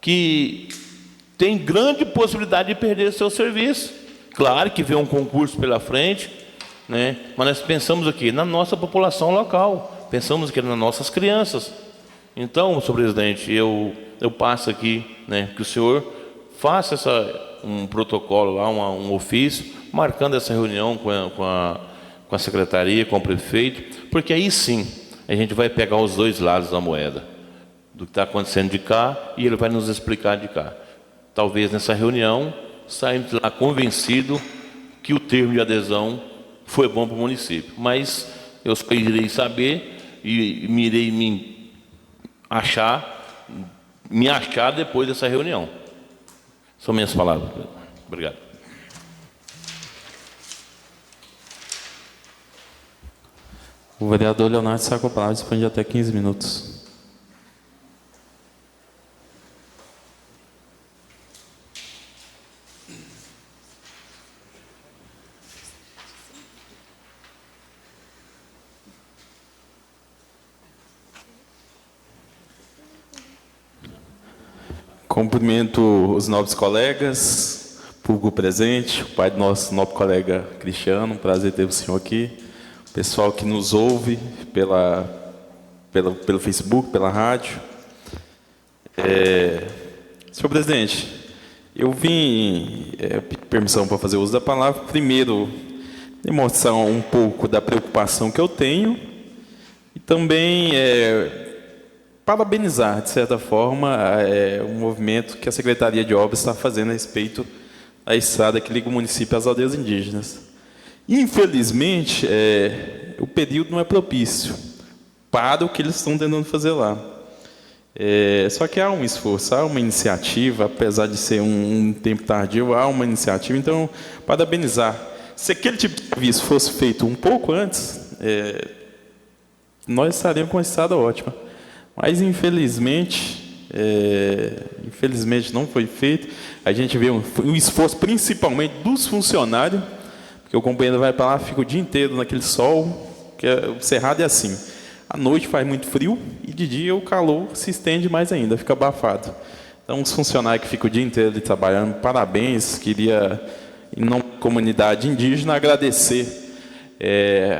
que têm grande possibilidade de perder seu serviço. Claro que vem um concurso pela frente, né? Mas nós pensamos aqui na nossa população local, pensamos aqui nas nossas crianças. Então, senhor presidente, eu passo aqui, né, que o senhor faça um protocolo lá, um ofício, marcando essa reunião com a secretaria, com o prefeito, porque aí sim a gente vai pegar os dois lados da moeda, do que está acontecendo de cá, e ele vai nos explicar de cá. Talvez nessa reunião saímos lá convencido que o termo de adesão foi bom para o município, mas eu só irei saber e irei me achar depois dessa reunião. São minhas palavras. Obrigado. O vereador Leonardo está com a palavra, dispõe de até 15 minutos. Cumprimento os nobres colegas, público presente, o pai do nosso nobre colega Cristiano, um prazer ter o senhor aqui, o pessoal que nos ouve pelo Facebook, pela rádio. Senhor presidente, eu vim pedir permissão para fazer uso da palavra, primeiro demonstrar um pouco da preocupação que eu tenho e também parabenizar, de certa forma, o movimento que a Secretaria de Obras está fazendo a respeito da estrada que liga o município às aldeias indígenas. Infelizmente, o período não é propício para o que eles estão tentando fazer lá. Só que há um esforço, há uma iniciativa, apesar de ser um tempo tardio, há uma iniciativa. Então, parabenizar. Se aquele tipo de serviço fosse feito um pouco antes, nós estaríamos com uma estrada ótima. Mas, infelizmente não foi feito. A gente vê um esforço, principalmente dos funcionários, porque o companheiro vai para lá, fica o dia inteiro naquele sol, que o cerrado é assim. À noite faz muito frio e de dia o calor se estende mais ainda, fica abafado. Então, os funcionários que ficam o dia inteiro ali trabalhando, parabéns. Queria, em nome da comunidade indígena, agradecer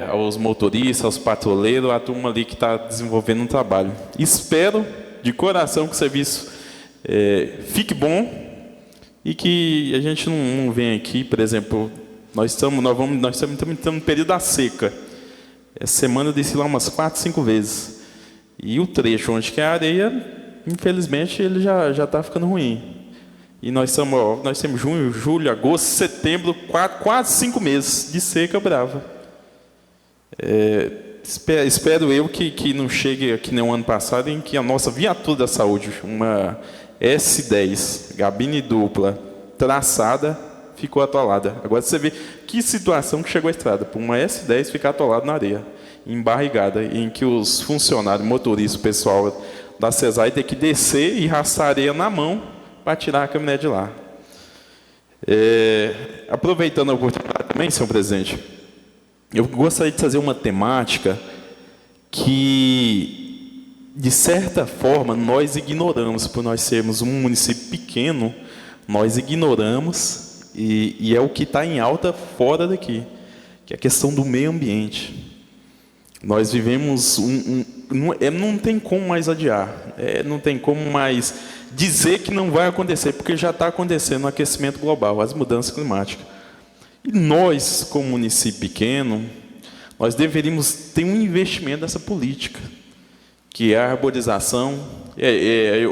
aos motoristas, aos patrulheiros, a turma ali que está desenvolvendo um trabalho. Espero, de coração, que o serviço fique bom e que a gente não venha aqui, por exemplo, nós estamos no período da seca. Essa semana eu desci lá umas 4, 5 vezes. E o trecho onde que é a areia, infelizmente, ele já está ficando ruim. E nós temos junho, julho, agosto, setembro, quase 5 meses de seca brava. Espero eu que não chegue aqui nem o ano passado, em que a nossa viatura da saúde, uma S10, gabine dupla, traçada, ficou atolada. Agora você vê que situação que chegou a estrada, por uma S10 ficar atolada na areia, embarrigada, em que os funcionários, motoristas, o pessoal da CESAI tem que descer e arrastar areia na mão para tirar a caminhonete de lá. Aproveitando a oportunidade também, senhor presidente, eu gostaria de trazer uma temática que, de certa forma, nós ignoramos, por nós sermos um município pequeno, nós ignoramos, e é o que está em alta fora daqui, que é a questão do meio ambiente. Nós vivemos não tem como mais adiar, não tem como mais dizer que não vai acontecer, porque já está acontecendo o aquecimento global, as mudanças climáticas. E nós, como município pequeno, nós deveríamos ter um investimento nessa política, que é a arborização.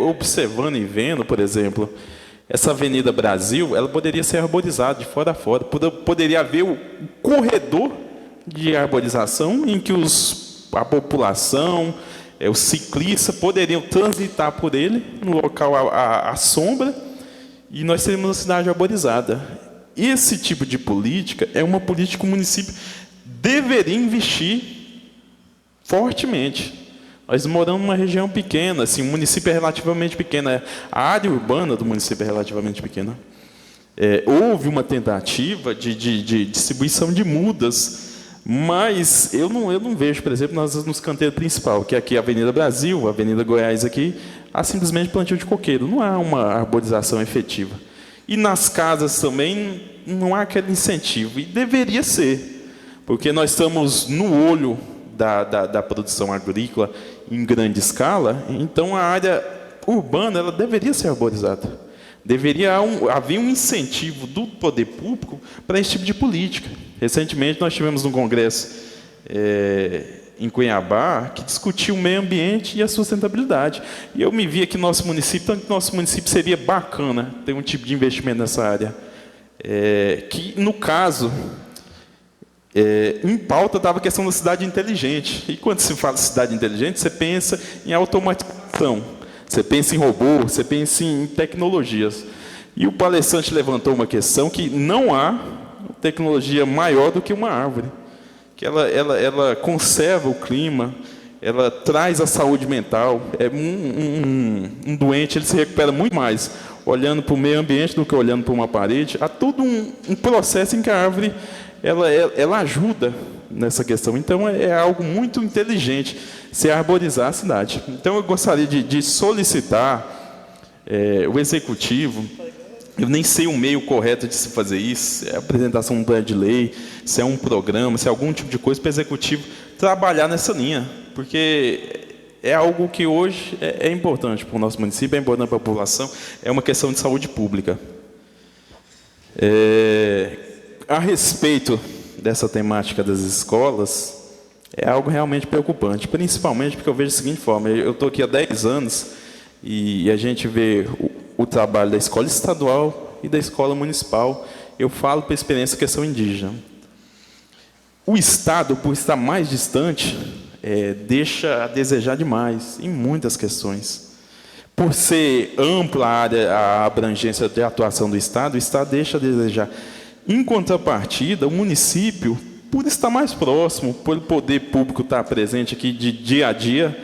Observando e vendo, por exemplo, essa Avenida Brasil, ela poderia ser arborizada de fora a fora. Poderia haver o corredor de arborização em que a população, os ciclistas poderiam transitar por ele, no local à sombra, e nós teríamos uma cidade arborizada. Esse tipo de política é uma política que o município deveria investir fortemente. Nós moramos numa região pequena, assim, o município é relativamente pequeno, a área urbana do município é relativamente pequena. Houve uma tentativa de distribuição de mudas, mas eu não vejo, por exemplo, nos canteiros principais, que é aqui a Avenida Brasil, a Avenida Goiás aqui, há simplesmente plantio de coqueiro, não há uma arborização efetiva. E nas casas também não há aquele incentivo, e deveria ser, porque nós estamos no olho da produção agrícola em grande escala, então a área urbana ela deveria ser arborizada. Deveria haver um incentivo do poder público para esse tipo de política. Recentemente, nós tivemos um congresso em Cuiabá que discutiu o meio ambiente e a sustentabilidade. E eu me vi aqui no nosso município, tanto que nosso município seria bacana ter um tipo de investimento nessa área. Que, no caso, em pauta estava a questão da cidade inteligente. E quando se fala de cidade inteligente, você pensa em automatização, você pensa em robô, você pensa em tecnologias. E o palestrante levantou uma questão que não há tecnologia maior do que uma árvore. Que ela conserva o clima, ela traz a saúde mental. Um doente ele se recupera muito mais olhando para o meio ambiente do que olhando para uma parede. Há todo um processo em que a árvore ela ajuda nessa questão. Então, é algo muito inteligente se arborizar a cidade. Então, eu gostaria de solicitar o Executivo. Eu nem sei o meio correto de se fazer isso, é a apresentação de um plano de lei, se é um programa, se é algum tipo de coisa para o Executivo trabalhar nessa linha, porque é algo que hoje é importante para o nosso município, é importante para a população, é uma questão de saúde pública. A respeito dessa temática das escolas, é algo realmente preocupante, principalmente porque eu vejo da seguinte forma, eu estou aqui há 10 anos e a gente vê o trabalho da escola estadual e da escola municipal. Eu falo por experiência questão indígena. O Estado, por estar mais distante, deixa a desejar demais em muitas questões. Por ser ampla a abrangência de atuação do Estado, o Estado deixa a desejar. Em contrapartida, o município, por estar mais próximo, por o poder público estar presente aqui de dia a dia,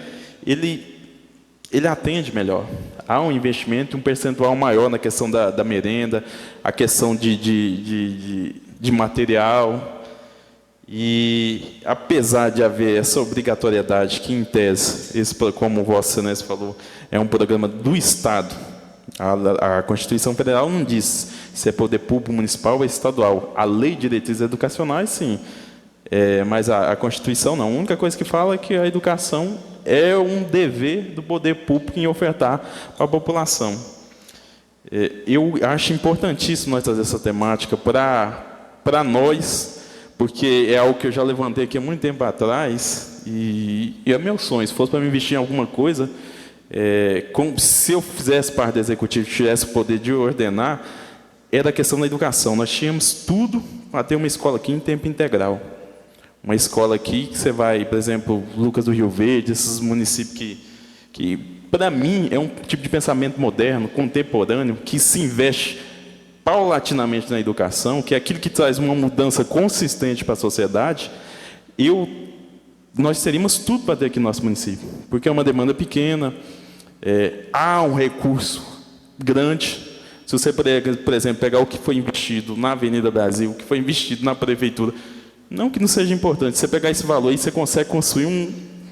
ele atende melhor. Há um investimento, um percentual maior na questão da merenda, a questão de material. E, apesar de haver essa obrigatoriedade, que, em tese, como o Vossa Excelência falou, é um programa do Estado, a Constituição Federal não diz se é poder público municipal ou estadual. A Lei de Diretrizes Educacionais, sim. Mas a Constituição não. A única coisa que fala é que a educação é um dever do poder público em ofertar para a população. Eu acho importantíssimo nós trazer essa temática para nós, porque é algo que eu já levantei aqui há muito tempo atrás, e é meu sonho. Se fosse para me investir em alguma coisa, se eu fizesse parte do Executivo, tivesse o poder de ordenar, era a questão da educação. Nós tínhamos tudo para ter uma escola aqui em tempo integral. Uma escola aqui que você vai, por exemplo, Lucas do Rio Verde, esses municípios que para mim, é um tipo de pensamento moderno, contemporâneo, que se investe paulatinamente na educação, que é aquilo que traz uma mudança consistente para a sociedade. Nós teríamos tudo para ter aqui no nosso município, porque é uma demanda pequena, há um recurso grande. Se você, por exemplo, pegar o que foi investido na Avenida Brasil, o que foi investido na prefeitura, não que não seja importante, você pegar esse valor e você consegue construir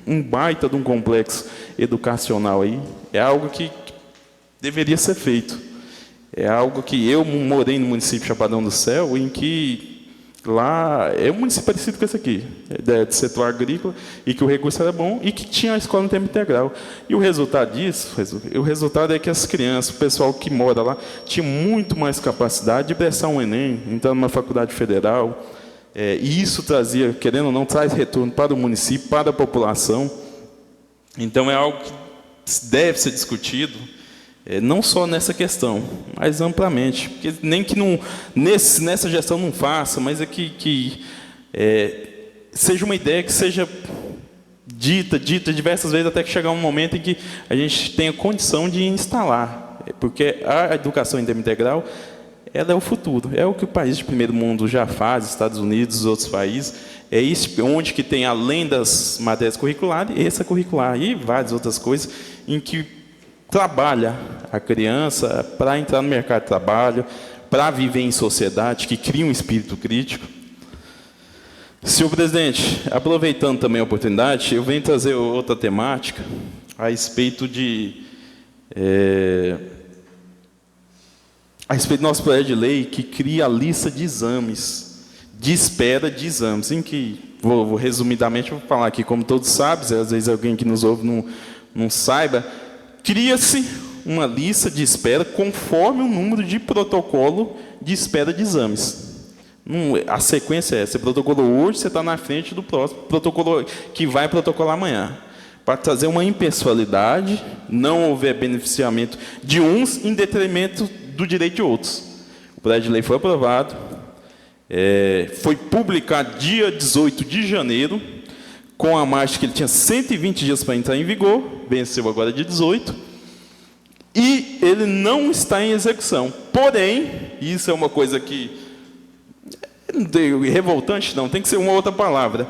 um baita de um complexo educacional aí, é algo que deveria ser feito. É algo que eu morei no município de Chapadão do Céu, em que lá é um município parecido com esse aqui, de setor agrícola, e que o recurso era bom e que tinha a escola no tempo integral. E o resultado disso, o resultado é que as crianças, o pessoal que mora lá, tinha muito mais capacidade de prestar um Enem, entrar numa faculdade federal. E isso trazia, querendo ou não, traz retorno para o município, para a população. Então, é algo que deve ser discutido, não só nessa questão, mas amplamente. Porque nem que nessa gestão não faça, mas é que seja uma ideia que seja dita diversas vezes, até que chegar um momento em que a gente tenha condição de instalar. Porque a educação em tempo integral, ela é o futuro, é o que o país de primeiro mundo já faz, Estados Unidos, outros países, é isso onde que tem, além das matérias curriculares, extracurricular e várias outras coisas, em que trabalha a criança para entrar no mercado de trabalho, para viver em sociedade, que cria um espírito crítico. Senhor presidente, aproveitando também a oportunidade, eu venho trazer outra temática a respeito do nosso projeto de lei que cria a lista de exames, de espera de exames, em que vou resumidamente vou falar aqui, como todos sabem, às vezes alguém que nos ouve não saiba, cria-se uma lista de espera conforme o número de protocolo de espera de exames. A sequência é essa: você protocolou hoje, você está na frente do próximo protocolo que vai protocolar amanhã. Para trazer uma impessoalidade, não houver beneficiamento de uns em detrimento do direito de outros. O projeto de lei foi aprovado, foi publicado dia 18 de janeiro, com a margem que ele tinha 120 dias para entrar em vigor, venceu agora dia 18, e ele não está em execução. Porém, isso é uma coisa que revoltante, não, tem que ser uma outra palavra.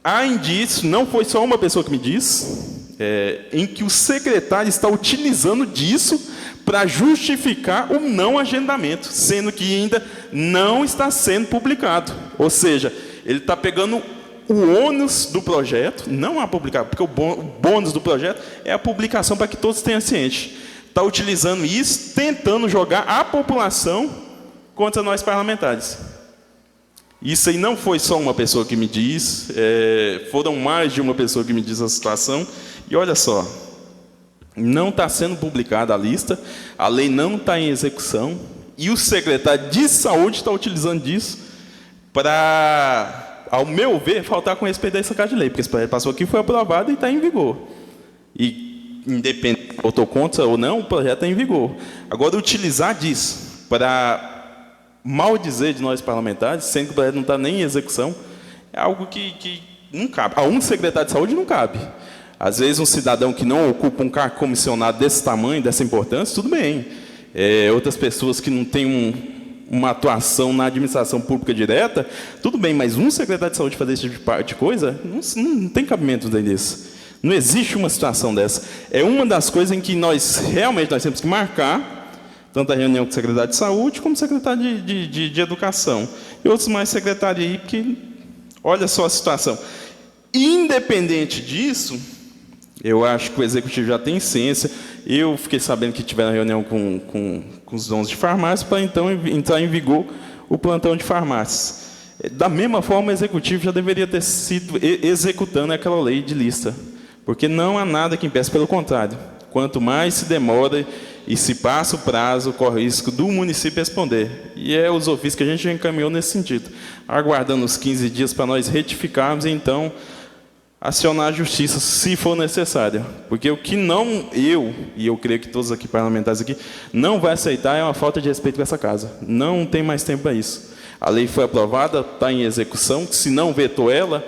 Há indício, não foi só uma pessoa que me disse, em que o secretário está utilizando disso para justificar o não agendamento, sendo que ainda não está sendo publicado. Ou seja, ele está pegando o ônus do projeto, não a publicar, porque o bônus do projeto é a publicação para que todos tenham ciente. Está utilizando isso, tentando jogar a população contra nós parlamentares. Isso aí não foi só uma pessoa que me diz, foram mais de uma pessoa que me diz a situação. E olha só, não está sendo publicada a lista, a lei não está em execução, e o secretário de saúde está utilizando disso para, ao meu ver, faltar com respeito a essa carta de lei, porque esse projeto passou aqui, foi aprovado e está em vigor. E, independente, votou contra ou não, o projeto está em vigor. Agora, utilizar disso para mal dizer de nós parlamentares, sendo que o projeto não está nem em execução, é algo que não cabe. A um secretário de saúde não cabe. Às vezes, um cidadão que não ocupa um cargo comissionado desse tamanho, dessa importância, tudo bem. Outras pessoas que não têm uma atuação na administração pública direta, tudo bem, mas um secretário de saúde fazer esse tipo de coisa, não tem cabimento disso. Não existe uma situação dessa. É uma das coisas em que nós temos que marcar, tanto a reunião com o secretário de saúde, como o secretário de educação. E outros mais secretários aí, porque olha só a situação. Independente disso, eu acho que o executivo já tem ciência. Eu fiquei sabendo que tiveram reunião com os donos de farmácia para então entrar em vigor o plantão de farmácias. Da mesma forma, o executivo já deveria ter sido executando aquela lei de lista, porque não há nada que impeça, pelo contrário. Quanto mais se demora e se passa o prazo, corre o risco do município responder. E é os ofícios que a gente já encaminhou nesse sentido, aguardando os 15 dias para nós retificarmos e então acionar a justiça, se for necessário. Porque o que eu creio que todos aqui parlamentares aqui, não vai aceitar é uma falta de respeito com essa casa. Não tem mais tempo para isso. A lei foi aprovada, está em execução, se não vetou ela,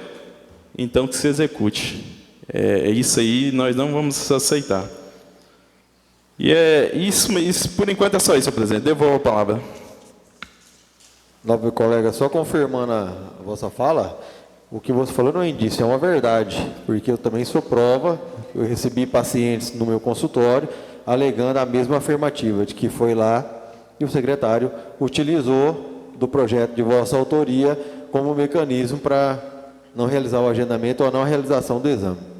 então que se execute. Isso aí nós não vamos aceitar. E isso, por enquanto é só isso, senhor presidente. Devolvo a palavra. Nobre colega, só confirmando a vossa fala, o que você falou não é indício, é uma verdade, porque eu também sou prova, eu recebi pacientes no meu consultório alegando a mesma afirmativa, de que foi lá e o secretário utilizou do projeto de vossa autoria como mecanismo para não realizar o agendamento ou a não realização do exame.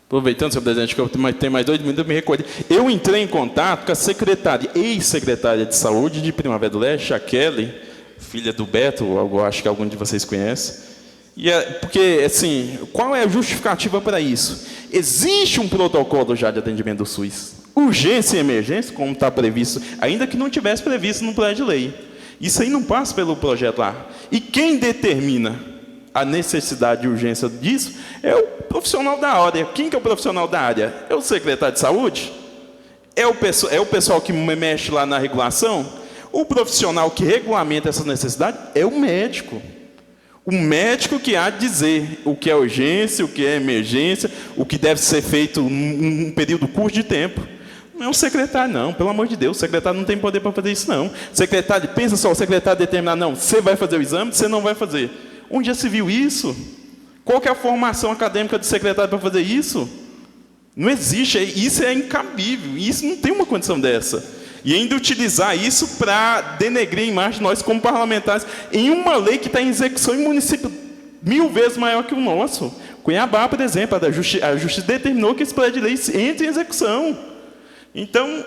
Aproveitando, senhor presidente, que eu tenho mais 2 minutos, eu me recordo. Eu entrei em contato com a secretária, ex-secretária de saúde de Primavera do Leste, a Kelly, filha do Beto, eu acho que algum de vocês conhece. Porque, assim, qual é a justificativa para isso? Existe um protocolo já de atendimento do SUS. Urgência e emergência, como está previsto, ainda que não tivesse previsto no projeto de lei. Isso aí não passa pelo projeto lá. E quem determina a necessidade e urgência disso é o profissional da área. Quem que é o profissional da área? É o secretário de saúde? É o pessoal que mexe lá na regulação? O profissional que regulamenta essa necessidade é o médico. O médico que há de dizer o que é urgência, o que é emergência, o que deve ser feito num período curto de tempo. Não é o secretário, não. Pelo amor de Deus, o secretário não tem poder para fazer isso, não. Secretário, pensa só, o secretário determinar, não, você vai fazer o exame, você não vai fazer. Onde já se viu isso? Qual que é a formação acadêmica do secretário para fazer isso? Não existe, isso é incabível, isso não tem uma condição dessa. E ainda utilizar isso para denegrir a imagem de nós como parlamentares em uma lei que está em execução em município 1000 vezes maior que o nosso. Cuiabá, por exemplo, a Justiça determinou que esse projeto de lei entre em execução. Então,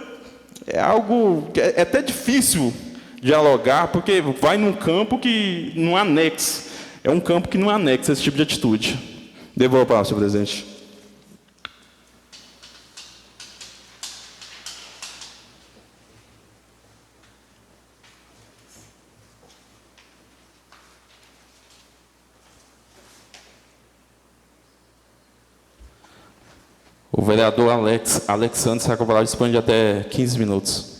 é algo que é até difícil dialogar, porque vai num campo que não anexa. É um campo que não anexa esse tipo de atitude. Devolvo a palavra, senhor presidente. O vereador Alexandre Sacovalado dispõe de até 15 minutos.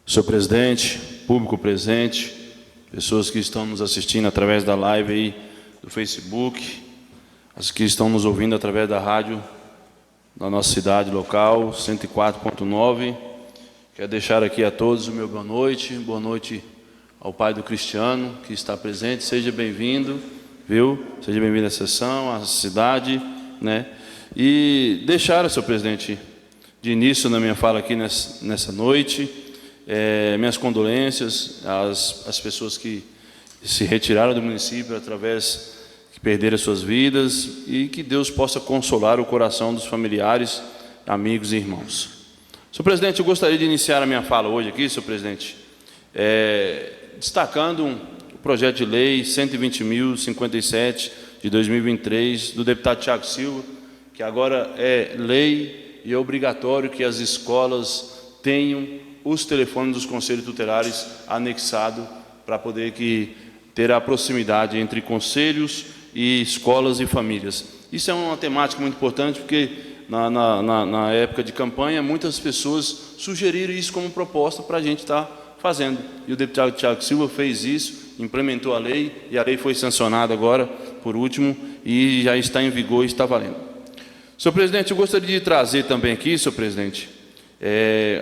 Senhor presidente, público presente, pessoas que estão nos assistindo através da live aí do Facebook, as que estão nos ouvindo através da rádio da nossa cidade local, 104.9. Quero deixar aqui a todos o meu boa noite ao pai do Cristiano, que está presente, seja bem-vindo, viu? Seja bem-vindo à sessão, à cidade, né? E deixar, senhor presidente, de início na minha fala aqui nessa noite, minhas condolências às pessoas que se retiraram do município através que perderam as suas vidas, e que Deus possa consolar o coração dos familiares, amigos e irmãos. Senhor presidente, eu gostaria de iniciar a minha fala hoje aqui, senhor presidente, destacando o projeto de lei 120.057 de 2023 do deputado Thiago Silva, que agora é lei e é obrigatório que as escolas tenham os telefones dos conselhos tutelares anexados para poder ter a proximidade entre conselhos e escolas e famílias. Isso é uma temática muito importante, porque na época de campanha muitas pessoas sugeriram isso como proposta para a gente estar fazendo. E o deputado Thiago Silva fez isso, implementou a lei, e a lei foi sancionada agora, por último, e já está em vigor e está valendo. Senhor presidente, eu gostaria de trazer também aqui, senhor presidente,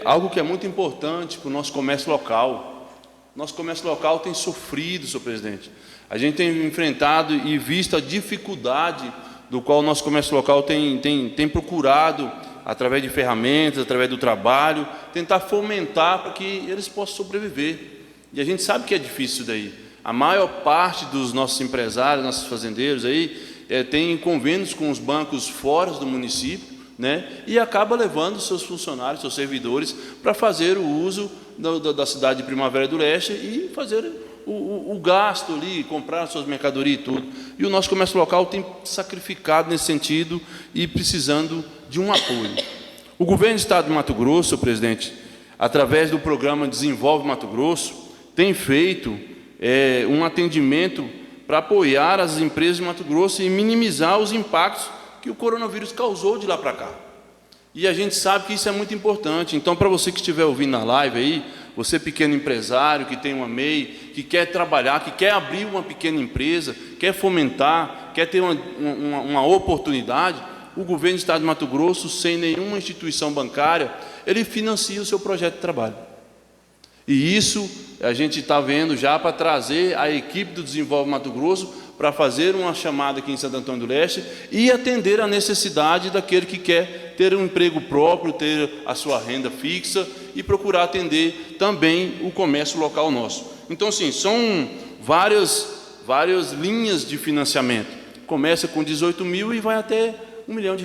algo que é muito importante para o nosso comércio local. Nosso comércio local tem sofrido, senhor presidente. A gente tem enfrentado e visto a dificuldade do qual o nosso comércio local tem procurado, através de ferramentas, através do trabalho, tentar fomentar para que eles possam sobreviver. E a gente sabe que é difícil daí. A maior parte dos nossos empresários, nossos fazendeiros aí, tem convênios com os bancos fora do município, né? E acaba levando seus funcionários, seus servidores, para fazer o uso da cidade de Primavera do Leste e fazer o gasto ali, comprar suas mercadorias e tudo. E o nosso comércio local tem sacrificado nesse sentido e precisando de um apoio. O governo do Estado de Mato Grosso, presidente, através do programa Desenvolve Mato Grosso, tem feito um atendimento para apoiar as empresas de Mato Grosso e minimizar os impactos que o coronavírus causou de lá para cá. E a gente sabe que isso é muito importante. Então, para você que estiver ouvindo na live aí, você pequeno empresário, que tem uma MEI, que quer trabalhar, que quer abrir uma pequena empresa, quer fomentar, quer ter uma oportunidade, o governo do Estado de Mato Grosso, sem nenhuma instituição bancária, ele financia o seu projeto de trabalho. E isso a gente está vendo já para trazer a equipe do Desenvolve Mato Grosso para fazer uma chamada aqui em Santo Antônio do Leste e atender a necessidade daquele que quer ter um emprego próprio, ter a sua renda fixa e procurar atender também o comércio local nosso. Então, assim, são várias linhas de financiamento. Começa com 18 mil e vai até R$1 milhão.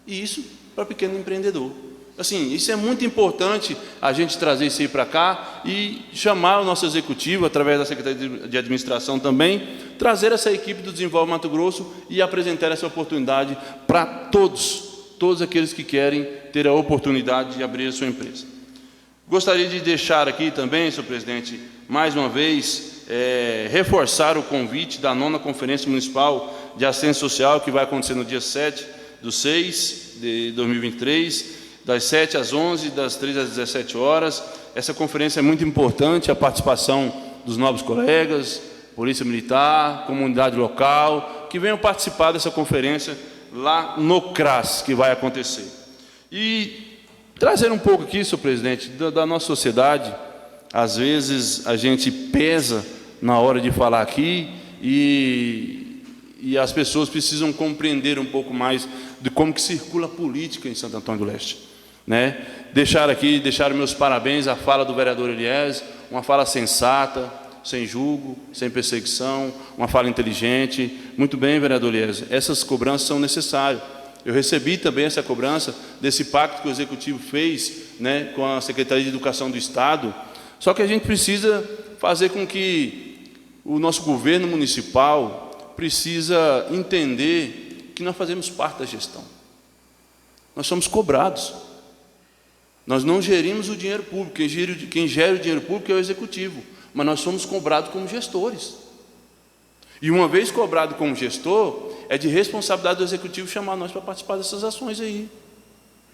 E isso para pequeno empreendedor. Assim, isso é muito importante a gente trazer isso aí para cá e chamar o nosso executivo, através da Secretaria de Administração também, trazer essa equipe do Desenvolve Mato Grosso e apresentar essa oportunidade para todos aqueles que querem ter a oportunidade de abrir a sua empresa. Gostaria de deixar aqui também, senhor presidente, mais uma vez, reforçar o convite da 9ª Conferência Municipal de Assistência Social, que vai acontecer no dia 7/6 de 2023, das 7 às 11, das 3 às 17 horas. Essa conferência é muito importante, a participação dos novos colegas, Polícia Militar, comunidade local, que venham participar dessa conferência lá no CRAS, que vai acontecer. E Trazer um pouco aqui, senhor presidente, da nossa sociedade. Às vezes a gente pesa na hora de falar aqui e as pessoas precisam compreender um pouco mais de como que circula a política em Santo Antônio do Leste, né? Deixar meus parabéns à fala do vereador Eliés, uma fala sensata, sem julgo, sem perseguição, uma fala inteligente. Muito bem, vereador Eliés, essas cobranças são necessárias. Eu recebi também essa cobrança desse pacto que o Executivo fez, né, com a Secretaria de Educação do Estado. Só que a gente precisa fazer com que o nosso governo municipal precisa entender que nós fazemos parte da gestão. Nós somos cobrados. Nós não gerimos o dinheiro público. Quem gera o dinheiro público é o Executivo. Mas nós somos cobrados como gestores. E uma vez cobrado como gestor, é de responsabilidade do Executivo chamar nós para participar dessas ações aí,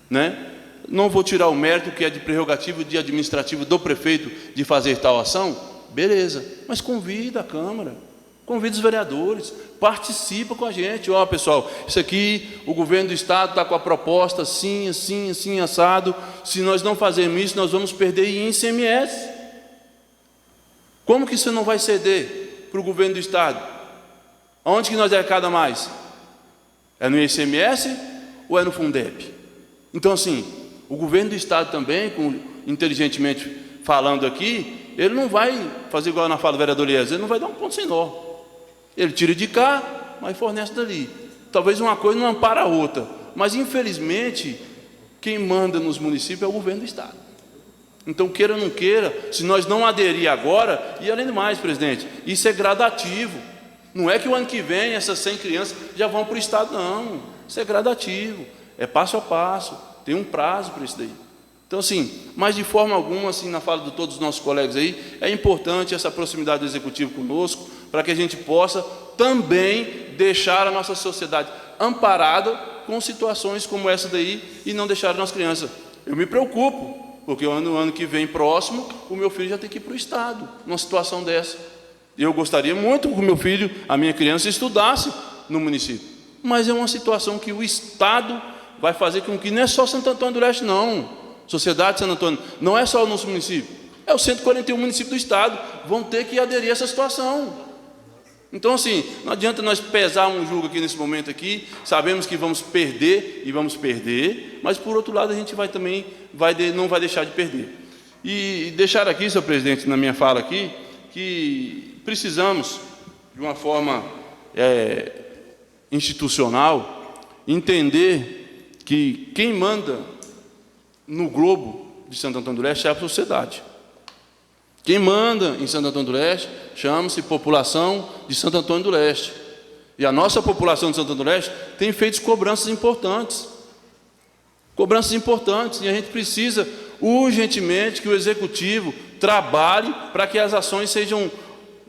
né? Não vou tirar o mérito que é de prerrogativa de administrativo do prefeito de fazer tal ação, beleza, mas convida a Câmara, convida os vereadores, participa com a gente. Ó, pessoal, isso aqui, o governo do Estado está com a proposta assim, assim, assim, assado. Se nós não fazermos isso, nós vamos perder em ICMS. Como que isso não vai ceder para o governo do Estado? Onde que nós arrecada mais? É no ICMS ou é no Fundeb? Então, assim, o governo do Estado também, inteligentemente falando aqui, ele não vai fazer igual na fala do vereador Elias, ele não vai dar um ponto sem nó. Ele tira de cá, mas fornece dali. Talvez uma coisa não ampara a outra, mas, infelizmente, quem manda nos municípios é o governo do Estado. Então, queira ou não queira, se nós não aderir agora, e além do mais, presidente, isso é gradativo. Não é que o ano que vem essas 100 crianças já vão para o Estado, não. Isso é gradativo, é passo a passo, tem um prazo para isso daí. Então, assim, mas de forma alguma, assim, na fala de todos os nossos colegas aí, é importante essa proximidade do Executivo conosco, para que a gente possa também deixar a nossa sociedade amparada com situações como essa daí e não deixar as nossas crianças. Eu me preocupo, porque no ano que vem próximo, o meu filho já tem que ir para o Estado, numa situação dessa. Eu gostaria muito que o meu filho, a minha criança, estudasse no município. Mas é uma situação que o Estado vai fazer com que não é só Santo Antônio do Leste, não. Sociedade de Santo Antônio, não é só o nosso município. É os 141 municípios do Estado. Vão ter que aderir a essa situação. Então, assim, não adianta nós pesar um julgo aqui nesse momento aqui. Sabemos que vamos perder e vamos perder. Mas, por outro lado, a gente vai também não vai deixar de perder. E deixar aqui, senhor presidente, na minha fala aqui, que precisamos, de uma forma institucional, entender que quem manda no globo de Santo Antônio do Leste é a sociedade. Quem manda em Santo Antônio do Leste chama-se população de Santo Antônio do Leste. E a nossa população de Santo Antônio do Leste tem feito cobranças importantes. Cobranças importantes, e a gente precisa urgentemente que o Executivo trabalhe para que as ações sejam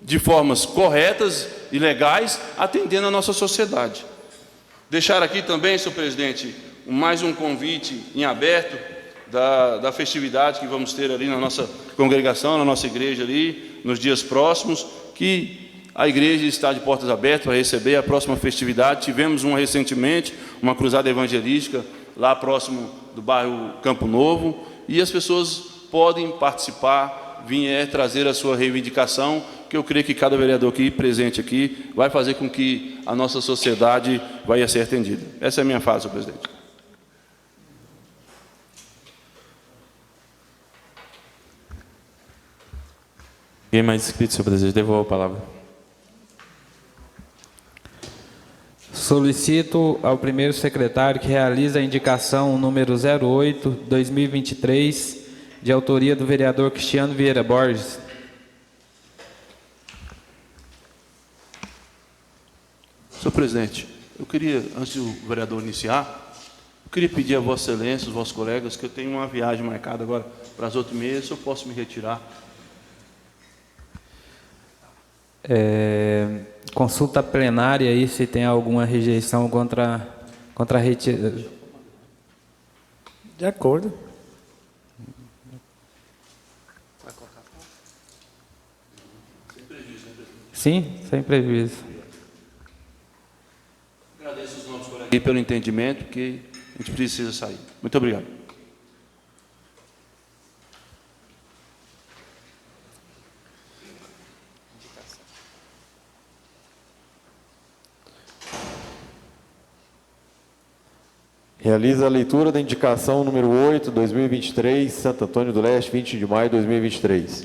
de formas corretas e legais, atendendo a nossa sociedade. Deixar aqui também, senhor presidente, mais um convite em aberto da festividade que vamos ter ali na nossa congregação, na nossa igreja ali, nos dias próximos, que a igreja está de portas abertas para receber a próxima festividade. Tivemos uma recentemente, uma cruzada evangelística, lá próximo do bairro Campo Novo, e as pessoas podem participar, vier trazer a sua reivindicação, que eu creio que cada vereador aqui presente aqui vai fazer com que a nossa sociedade vai ser atendida. Essa é a minha fala, senhor presidente. Ninguém mais inscrito, senhor presidente. Devolvo a palavra. Solicito ao primeiro secretário que realize a indicação número 08/2023, de autoria do vereador Cristiano Vieira Borges. Senhor presidente, eu queria, antes do vereador iniciar, eu queria pedir a Vossa Excelência, os vossos colegas, que eu tenho uma viagem marcada agora para as 8h30, se eu posso me retirar. Consulta plenária aí, se tem alguma rejeição contra a retirada. De acordo. Sim, sem prejuízo. Agradeço os nossos colegas aqui pelo entendimento, que a gente precisa sair. Muito obrigado. Realiza a leitura da indicação número 8, 2023, Santo Antônio do Leste, 20 de maio de 2023.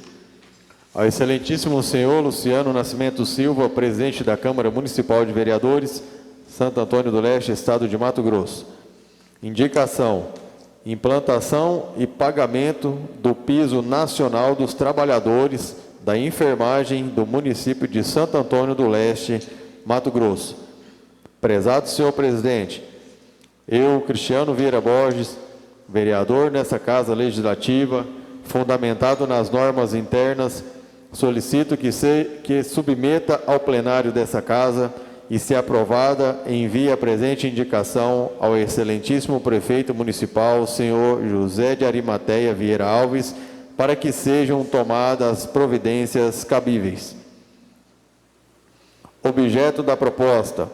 Ao excelentíssimo senhor Luciano Nascimento Silva, presidente da Câmara Municipal de Vereadores, Santo Antônio do Leste, Estado de Mato Grosso. Indicação: implantação e pagamento do piso nacional dos trabalhadores da enfermagem do município de Santo Antônio do Leste, Mato Grosso. Prezado senhor presidente, eu, Cristiano Vieira Borges, vereador nessa Casa Legislativa, fundamentado nas normas internas, solicito que submeta ao plenário dessa Casa e, se aprovada, envie a presente indicação ao excelentíssimo prefeito municipal, senhor José de Arimateia Vieira Alves, para que sejam tomadas providências cabíveis. Objeto da proposta: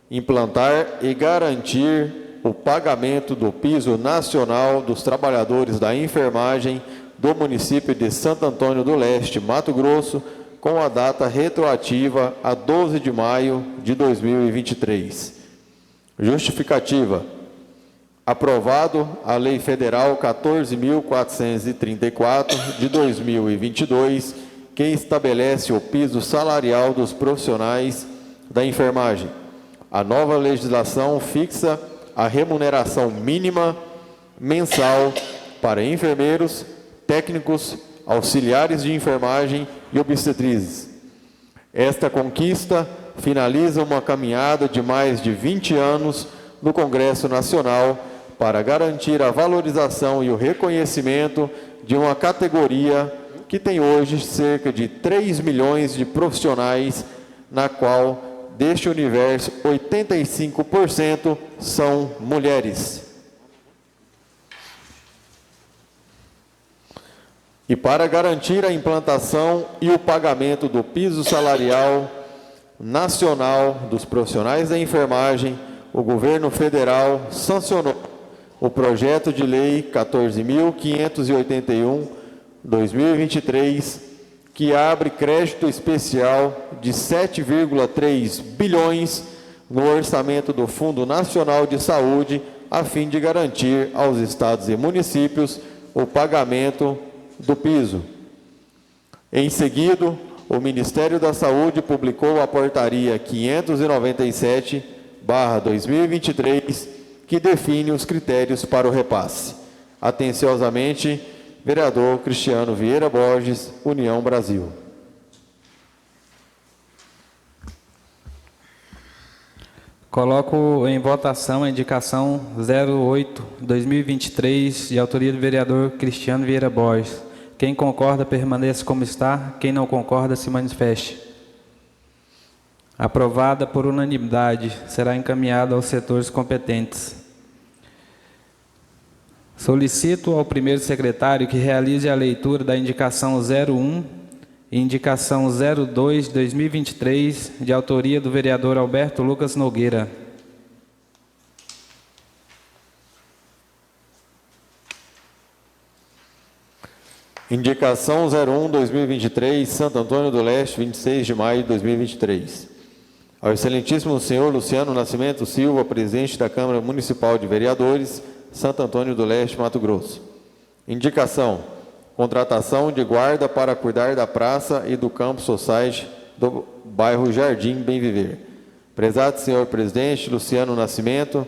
implantar e garantir o pagamento do piso nacional dos trabalhadores da enfermagem do município de Santo Antônio do Leste, Mato Grosso, com a data retroativa a 12 de maio de 2023. Justificativa: aprovado a Lei Federal 14.434 de 2022, que estabelece o piso salarial dos profissionais da enfermagem. A nova legislação fixa a remuneração mínima mensal para enfermeiros, técnicos, auxiliares de enfermagem e obstetrizes. Esta conquista finaliza uma caminhada de mais de 20 anos no Congresso Nacional para garantir a valorização e o reconhecimento de uma categoria que tem hoje cerca de 3 milhões de profissionais, na qual, deste universo, 85% são mulheres. E para garantir a implantação e o pagamento do piso salarial nacional dos profissionais da enfermagem, o governo federal sancionou o projeto de lei 14.581/2023, que abre crédito especial de 7,3 bilhões no orçamento do Fundo Nacional de Saúde, a fim de garantir aos estados e municípios o pagamento do piso. Em seguida, o Ministério da Saúde publicou a Portaria 597/2023, que define os critérios para o repasse. Atenciosamente, vereador Cristiano Vieira Borges, União Brasil. Coloco em votação a indicação 08/2023, de autoria do vereador Cristiano Vieira Borges. Quem concorda, permaneça como está. Quem não concorda, se manifeste. Aprovada por unanimidade, será encaminhada aos setores competentes. Solicito ao primeiro secretário que realize a leitura da indicação 01 e indicação 02/2023, de autoria do vereador Alberto Lucas Nogueira. Indicação 01/2023, Santo Antônio do Leste, 26 de maio de 2023. Ao excelentíssimo senhor Luciano Nascimento Silva, presidente da Câmara Municipal de Vereadores, Santo Antônio do Leste, Mato Grosso. Indicação: contratação de guarda para cuidar da praça e do campo society do bairro Jardim Bem Viver. Prezado senhor presidente Luciano Nascimento,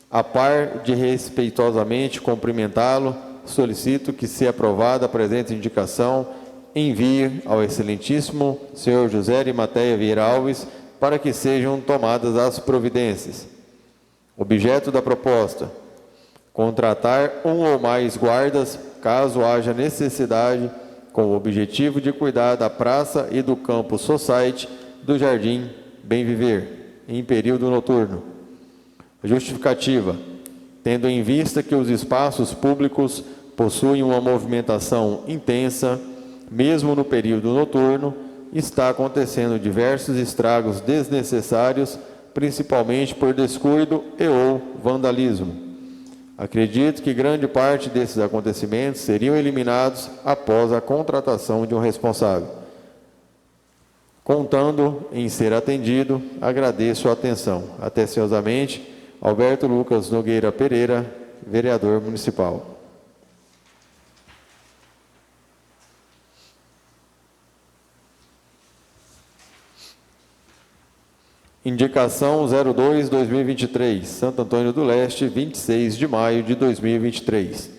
a par de respeitosamente cumprimentá-lo, solicito que, se aprovada a presente indicação, envie ao excelentíssimo senhor José Arimateia Vieira Alves para que sejam tomadas as providências. Objeto da proposta: contratar um ou mais guardas, caso haja necessidade, com o objetivo de cuidar da praça e do campo society do Jardim Bem Viver, em período noturno. Justificativa: tendo em vista que os espaços públicos possuem uma movimentação intensa, mesmo no período noturno, está acontecendo diversos estragos desnecessários, principalmente por descuido e ou vandalismo. Acredito que grande parte desses acontecimentos seriam eliminados após a contratação de um responsável. Contando em ser atendido, agradeço a atenção. Atenciosamente, Alberto Lucas Nogueira Pereira, vereador municipal. Indicação 02-2023, Santo Antônio do Leste, 26 de maio de 2023.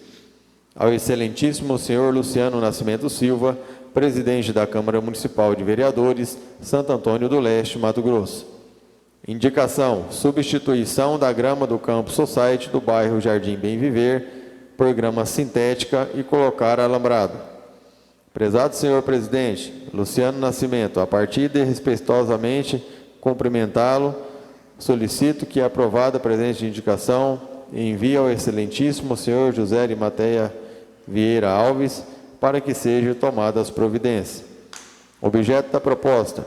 Ao excelentíssimo senhor Luciano Nascimento Silva, presidente da Câmara Municipal de Vereadores, Santo Antônio do Leste, Mato Grosso. Indicação: substituição da grama do Campo Society do bairro Jardim Bem Viver por grama sintética e colocar alambrado. Prezado senhor presidente, Luciano Nascimento, a partir de respeitosamente cumprimentá-lo, solicito que, aprovada a presente indicação, envie ao excelentíssimo senhor José Arimateia Vieira Alves para que sejam tomadas providências. Objeto da proposta: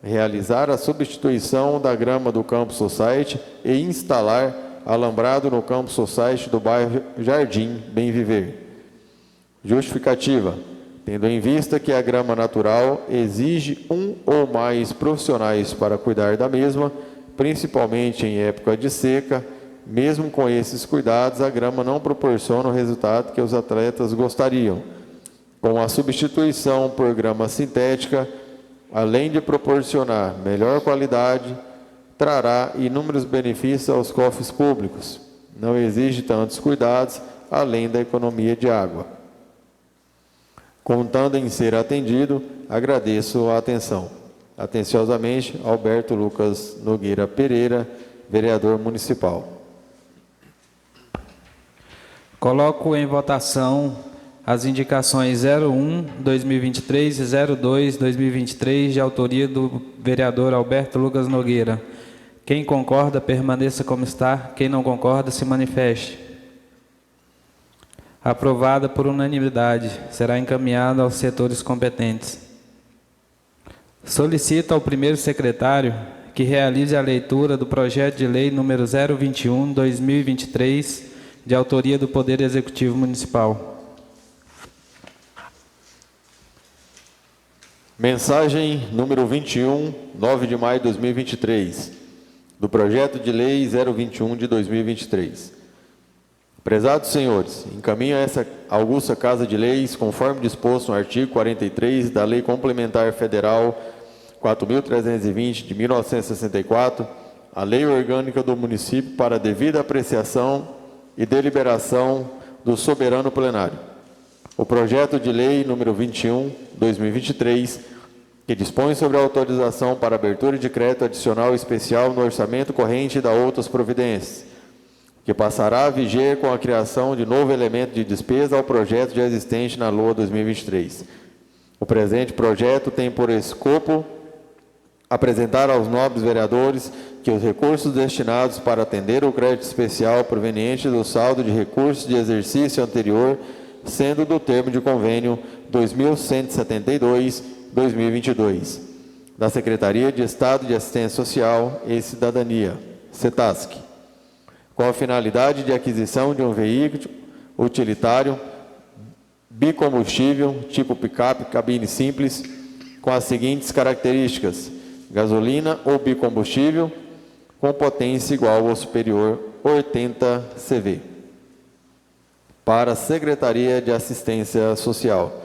realizar a substituição da grama do Campo Society e instalar alambrado no Campo Society do bairro Jardim Bem Viver. Justificativa: tendo em vista que a grama natural exige um ou mais profissionais para cuidar da mesma, principalmente em época de seca, mesmo com esses cuidados, a grama não proporciona o resultado que os atletas gostariam. Com a substituição por grama sintética, além de proporcionar melhor qualidade, trará inúmeros benefícios aos cofres públicos. Não exige tantos cuidados, além da economia de água. Contando em ser atendido, agradeço a atenção. Atenciosamente, Alberto Lucas Nogueira Pereira, vereador municipal. Coloco em votação as indicações 01-2023 e 02-2023, de autoria do vereador Alberto Lucas Nogueira. Quem concorda, permaneça como está. Quem não concorda, se manifeste. Aprovada por unanimidade. Será encaminhada aos setores competentes. Solicito ao primeiro secretário que realize a leitura do projeto de lei número 021/2023, de autoria do Poder Executivo Municipal. Mensagem número 21, 9 de maio de 2023, do projeto de lei 021 de 2023. Prezados senhores, encaminho a essa augusta Casa de Leis, conforme disposto no artigo 43 da Lei Complementar Federal 4.320 de 1964, a Lei Orgânica do Município para devida apreciação e deliberação do soberano plenário. O projeto de lei número 21/2023, que dispõe sobre a autorização para abertura de crédito adicional especial no orçamento corrente e da outras providências, que passará a viger com a criação de novo elemento de despesa ao projeto já existente na LOA 2023. O presente projeto tem por escopo apresentar aos nobres vereadores que os recursos destinados para atender o crédito especial proveniente do saldo de recursos de exercício anterior, sendo do termo de convênio 2172/2022, da Secretaria de Estado de Assistência Social e Cidadania, CETASC, com a finalidade de aquisição de um veículo utilitário bicombustível, tipo picape, cabine simples, com as seguintes características: gasolina ou bicombustível, com potência igual ou superior a 80 CV, para a Secretaria de Assistência Social.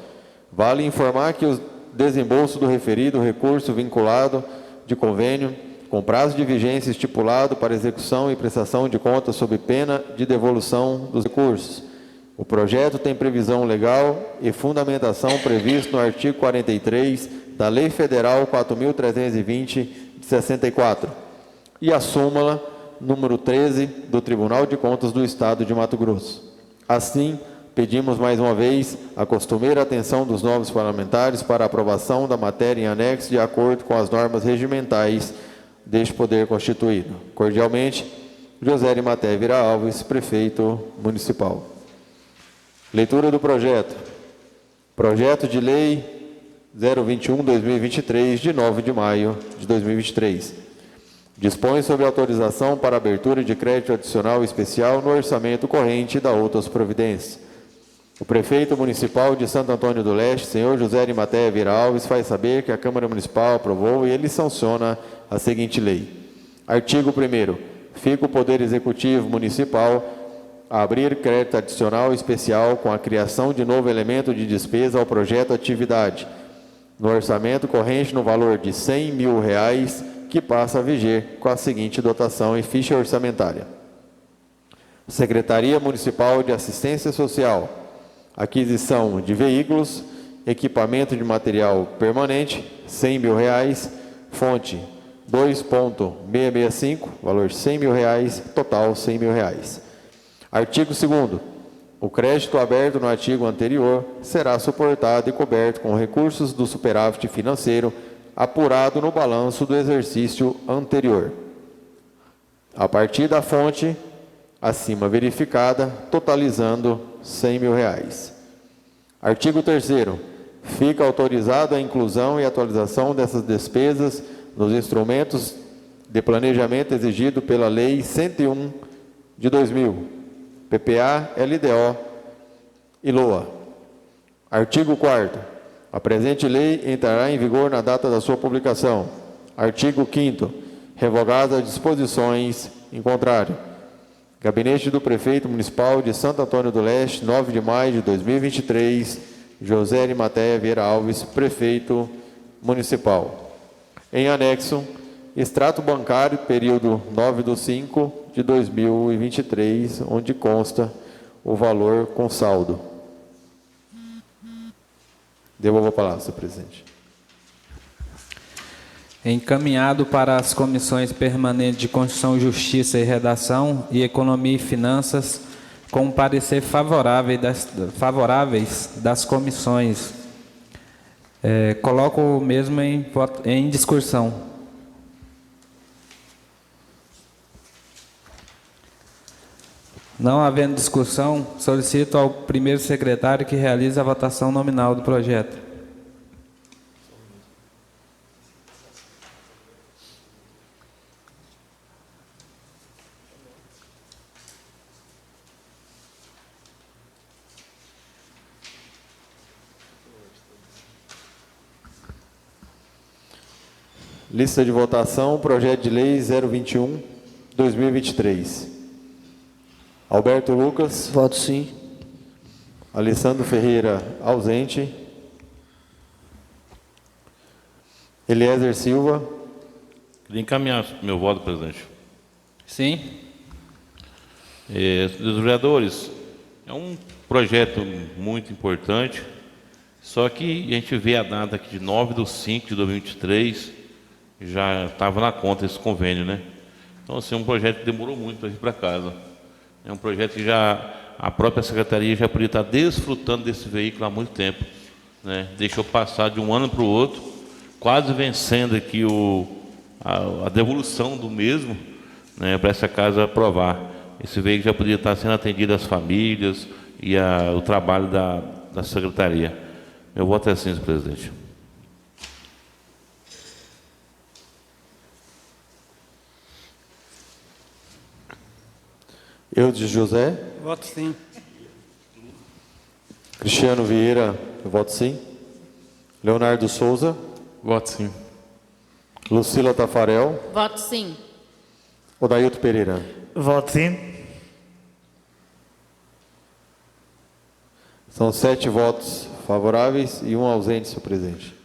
Vale informar que o desembolso do referido recurso vinculado de convênio, com prazo de vigência estipulado para execução e prestação de contas sob pena de devolução dos recursos. O projeto tem previsão legal e fundamentação previsto no artigo 43 da Lei Federal 4.320 de 64 e a súmula número 13 do Tribunal de Contas do Estado de Mato Grosso. Assim, pedimos mais uma vez a costumeira atenção dos novos parlamentares para a aprovação da matéria em anexo de acordo com as normas regimentais deste poder constituído. Cordialmente, José Arimateia Vieira Alves, prefeito municipal. Leitura do projeto. Projeto de lei 021/2023, de 9 de maio de 2023. Dispõe sobre autorização para abertura de crédito adicional especial no orçamento corrente e da outras providências. O prefeito municipal de Santo Antônio do Leste, senhor José Arimateia Vieira Alves, faz saber que a Câmara Municipal aprovou e ele sanciona a seguinte lei. Artigo 1º. fica o Poder Executivo Municipal a abrir crédito adicional especial com a criação de novo elemento de despesa ao projeto atividade, no orçamento corrente no valor de R$100 mil, que passa a viger com a seguinte dotação e ficha orçamentária. Secretaria Municipal de Assistência Social, aquisição de veículos, equipamento de material permanente, R$100 mil, fonte 2.665, valor R$100 mil, total R$100 mil. Artigo 2º. O crédito aberto no artigo anterior será suportado e coberto com recursos do superávit financeiro apurado no balanço do exercício anterior, a partir da fonte acima verificada, totalizando R$100 mil. Artigo 3º. Fica autorizada a inclusão e atualização dessas despesas nos instrumentos de planejamento exigido pela Lei 101 de 2000, PPA, LDO e LOA. Artigo 4º. A presente lei entrará em vigor na data da sua publicação. Artigo 5º. Revogadas as disposições em contrário. Gabinete do Prefeito Municipal de Santo Antônio do Leste, 9 de maio de 2023, José Arimateia Vieira Alves, Prefeito Municipal. Em anexo, extrato bancário, período 9/5 de 2023, onde consta o valor com saldo. Devolvo a palavra, senhor presidente. Encaminhado para as comissões permanentes de Constituição, Justiça e Redação e Economia e Finanças, com parecer favoráveis das comissões. Coloco o mesmo em discussão. Não havendo discussão, solicito ao primeiro secretário que realize a votação nominal do projeto. Lista de votação, projeto de lei 021/2023. Alberto Lucas. Voto sim. Alessandro Ferreira, ausente. Eliezer Silva. Queria encaminhar meu voto, presidente. Sim. Os vereadores, é um projeto muito importante, só que a gente vê a data aqui de 9/5 de 2023, já estava na conta esse convênio, né? Então, assim, é um projeto que demorou muito para vir para casa. É um projeto que já a própria secretaria já podia estar desfrutando desse veículo há muito tempo, né? Deixou passar de um ano para o outro, quase vencendo aqui a devolução do mesmo, né, para essa casa aprovar. Esse veículo já podia estar sendo atendido às famílias e o trabalho da secretaria. Meu voto é sim, senhor presidente. Eudes José. Voto sim. Cristiano Vieira, voto sim. Leonardo Souza. Voto sim. Lucila Tafarel. Voto sim. Odailto Pereira. Voto sim. São 7 votos favoráveis e 1 ausente, senhor presidente.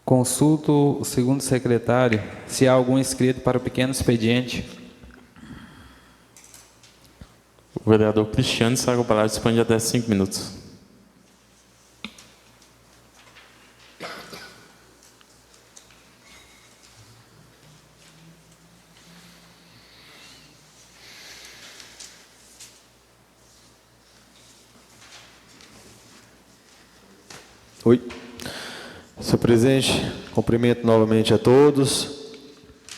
Consulto o segundo secretário se há algum inscrito para o pequeno expediente. O vereador Cristiano está com a palavra, dispõe de até 5 minutos. Oi. Senhor presidente, cumprimento novamente a todos.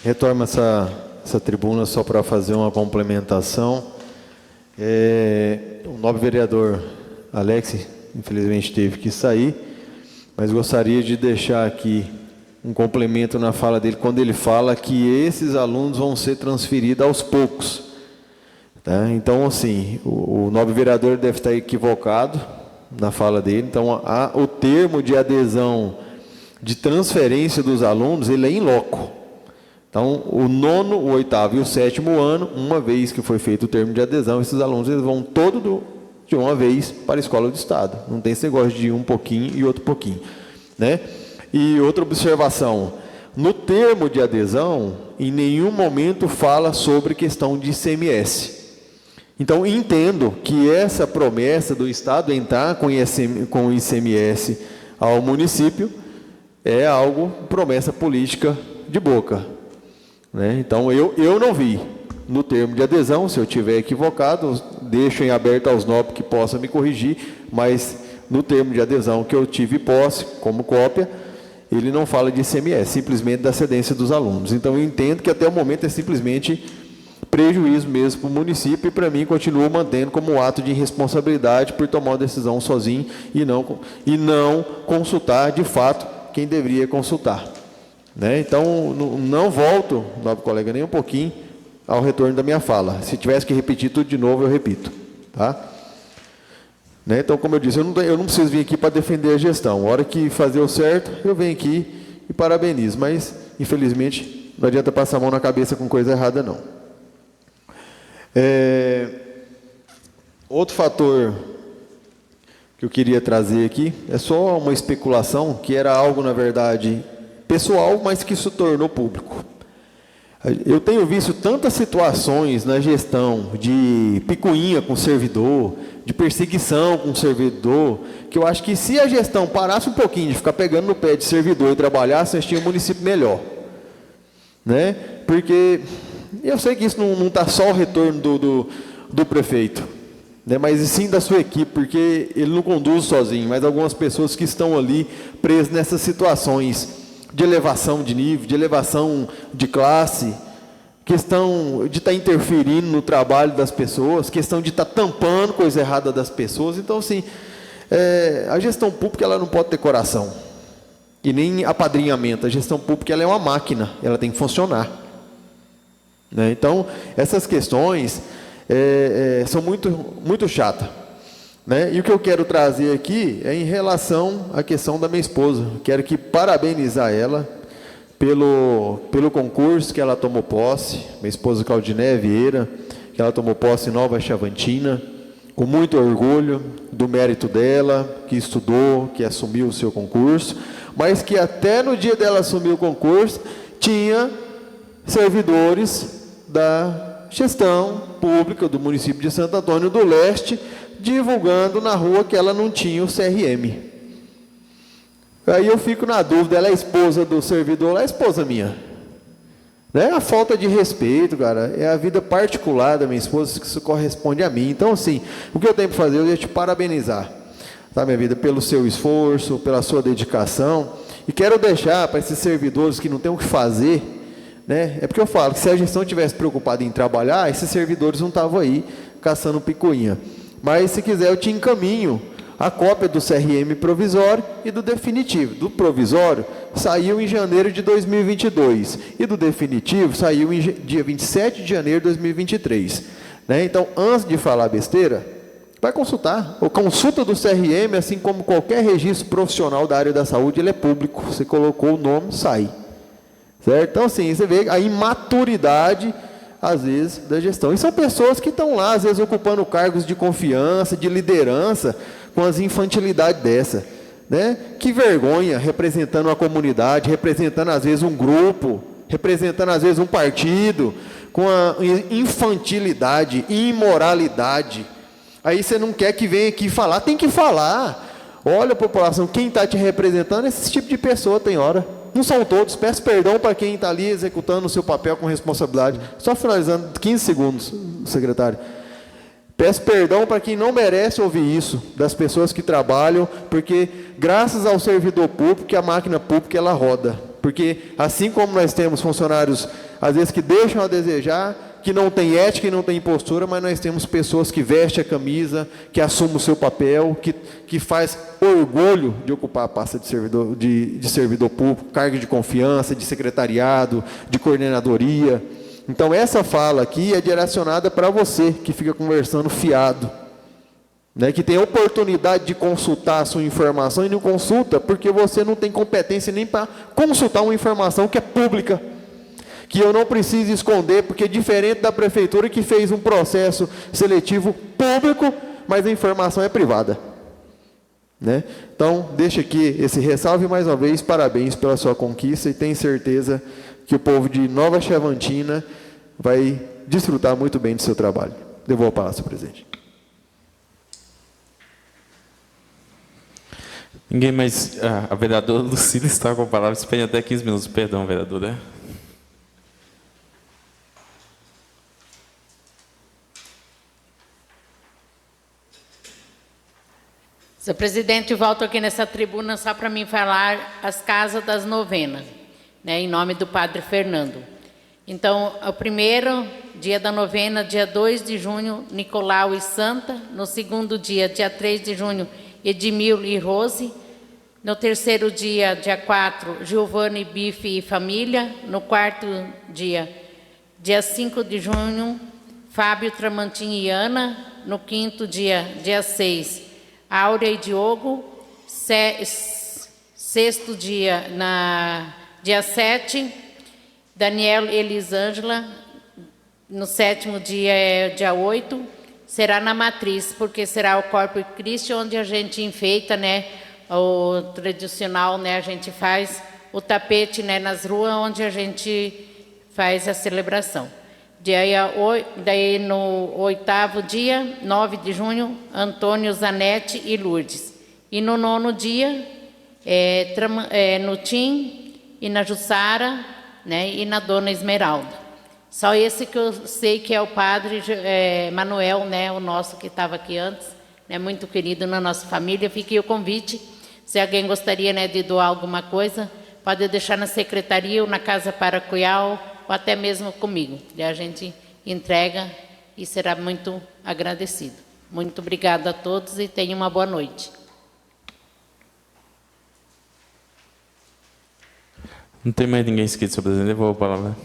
Retorno essa tribuna só para fazer uma complementação. O nobre vereador Alex, infelizmente, teve que sair, mas gostaria de deixar aqui um complemento na fala dele, quando ele fala que esses alunos vão ser transferidos aos poucos. Tá? Então, assim, o nobre vereador deve estar equivocado na fala dele. Então, o termo de adesão de transferência dos alunos, ele é in loco. Então, o nono, o oitavo e o sétimo ano, uma vez que foi feito o termo de adesão, esses alunos eles vão de uma vez para a escola do Estado. Não tem esse negócio de um pouquinho e outro pouquinho, né? E outra observação, no termo de adesão, em nenhum momento fala sobre questão de ICMS. Então, entendo que essa promessa do Estado entrar com o ICMS ao município é algo, promessa política de boca, né? Então, eu não vi no termo de adesão, se eu estiver equivocado, deixo em aberto aos nobres que possam me corrigir, mas no termo de adesão que eu tive posse, como cópia, ele não fala de ICMS, simplesmente da cedência dos alunos. Então, eu entendo que até o momento é simplesmente prejuízo mesmo para o município, e para mim continuo mantendo como um ato de irresponsabilidade por tomar uma decisão sozinho e não consultar de fato quem deveria consultar, né? Então, não volto, nobre colega, nem um pouquinho ao retorno da minha fala. Se tivesse que repetir tudo de novo, eu repito, tá? Né? Então, como eu disse, eu não preciso vir aqui para defender a gestão. A hora que fazer o certo, eu venho aqui e parabenizo, mas infelizmente não adianta passar a mão na cabeça com coisa errada, não. Outro fator que eu queria trazer aqui é só uma especulação, que era algo, na verdade, pessoal, mas que se tornou público. Eu tenho visto tantas situações na gestão de picuinha com servidor, de perseguição com servidor, que eu acho que se a gestão parasse um pouquinho de ficar pegando no pé de servidor e trabalhasse, nós tínhamos um município melhor, né? Porque eu sei que isso não está só o retorno do prefeito, né? Mas sim da sua equipe, porque ele não conduz sozinho, mas algumas pessoas que estão ali presas nessas situações de elevação de nível, de elevação de classe, questão de estar interferindo no trabalho das pessoas, questão de estar tampando coisa errada das pessoas. Então, assim, a gestão pública ela não pode ter coração, e nem apadrinhamento. A gestão pública ela é uma máquina, ela tem que funcionar, né? Então, essas questões são muito chatas, né? E o que eu quero trazer aqui é em relação à questão da minha esposa. Quero parabenizar ela pelo concurso que ela tomou posse, minha esposa Claudiné Vieira, que ela tomou posse em Nova Chavantina, com muito orgulho do mérito dela, que estudou, que assumiu o seu concurso, mas que até no dia dela assumir o concurso, tinha servidores da gestão pública do município de Santo Antônio do Leste, divulgando na rua que ela não tinha o CRM. Aí eu fico na dúvida, ela é esposa do servidor, ela é esposa minha, né? A falta de respeito, cara, é a vida particular da minha esposa que isso corresponde a mim. Então, assim, o que eu tenho para fazer, eu ia te parabenizar, tá, minha vida, pelo seu esforço, pela sua dedicação, e quero deixar para esses servidores que não têm o que fazer, né? É porque eu falo que se a gestão tivesse preocupada em trabalhar, esses servidores não estavam aí caçando picuinha. Mas, se quiser, eu te encaminho a cópia do CRM provisório e do definitivo. Do provisório saiu em janeiro de 2022 e do definitivo saiu em dia 27 de janeiro de 2023. Né? Então, antes de falar besteira, vai consultar. A consulta do CRM, assim como qualquer registro profissional da área da saúde, ele é público. Você colocou o nome, sai. Certo? Então, assim, você vê a imaturidade, às vezes, da gestão. E são pessoas que estão lá, às vezes, ocupando cargos de confiança, de liderança, com as infantilidades dessa, né? Que vergonha, representando uma comunidade, representando, às vezes, um grupo, representando, às vezes, um partido, com a infantilidade, imoralidade. Aí você não quer que venha aqui falar, tem que falar. Olha, população, quem está te representando, esse tipo de pessoa tem hora. Não são todos, peço perdão para quem está ali executando o seu papel com responsabilidade. Só finalizando, 15 segundos, secretário. Peço perdão para quem não merece ouvir isso, das pessoas que trabalham, porque graças ao servidor público, a máquina pública ela roda. Porque assim como nós temos funcionários, às vezes, que deixam a desejar, que não tem ética e não tem postura, mas nós temos pessoas que vestem a camisa, que assumem o seu papel, que faz orgulho de ocupar a pasta de servidor público, cargo de confiança, de secretariado, de coordenadoria. Então, essa fala aqui é direcionada para você, que fica conversando fiado, né, que tem a oportunidade de consultar a sua informação e não consulta, porque você não tem competência nem para consultar uma informação que é pública. que eu não preciso esconder, porque diferente da prefeitura que fez um processo seletivo público, mas a informação é privada. Né? Então, deixa aqui esse ressalve mais uma vez, parabéns pela sua conquista e tenho certeza que o povo de Nova Chavantina vai desfrutar muito bem do seu trabalho. Devolvo a palavra, senhor presidente. Ninguém mais... a vereadora Lucília está com a palavra. Espere até 15 minutos. Perdão, vereadora. Senhor presidente, volto aqui nessa tribuna só para mim falar as casas das novenas, né, em nome do Padre Fernando. Então, o primeiro dia da novena, dia 2 de junho, Nicolau e Santa. No segundo dia, dia 3 de junho, Edmil e Rose. No terceiro dia, dia 4, Giovanni, Bife e família. No quarto dia, dia 5 de junho, Fábio, Tramantim e Ana. No quinto dia, dia 6, Áurea e Diogo. Sexto dia, dia 7, Daniel e Elisângela. No sétimo dia, dia 8, será na matriz, porque será o Corpus Christi, onde a gente enfeita, né, o tradicional, né, a gente faz o tapete, né, nas ruas, onde a gente faz a celebração. Daí no oitavo dia, 9 de junho, Antônio, Zanetti e Lourdes. E no nono dia, no Tim e na Jussara, né, e na Dona Esmeralda. Só esse que eu sei que é o padre Manuel, né, o nosso que estava aqui antes, né, muito querido na nossa família. Fica aí o convite, se alguém gostaria, né, de doar alguma coisa, pode deixar na secretaria ou na Casa Paroquial, ou até mesmo comigo. E a gente entrega e será muito agradecido. Muito obrigada a todos e tenham uma boa noite. Não tem mais ninguém inscrito, senhor presidente. Eu vou a palavra.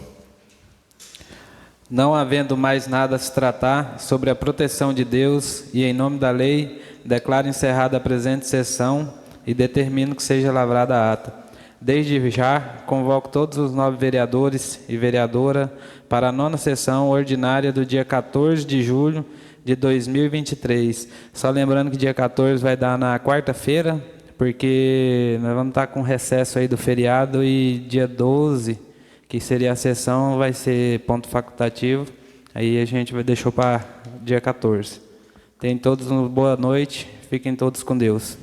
Não havendo mais nada a se tratar sobre a proteção de Deus e em nome da lei, declaro encerrada a presente sessão e determino que seja lavrada a ata. Desde já, convoco todos os 9 vereadores e vereadora para a 9ª sessão ordinária do dia 14 de julho de 2023. Só lembrando que dia 14 vai dar na quarta-feira, porque nós vamos estar com recesso aí do feriado e dia 12, que seria a sessão, vai ser ponto facultativo. Aí a gente deixou para dia 14. Tenham todos uma boa noite, fiquem todos com Deus.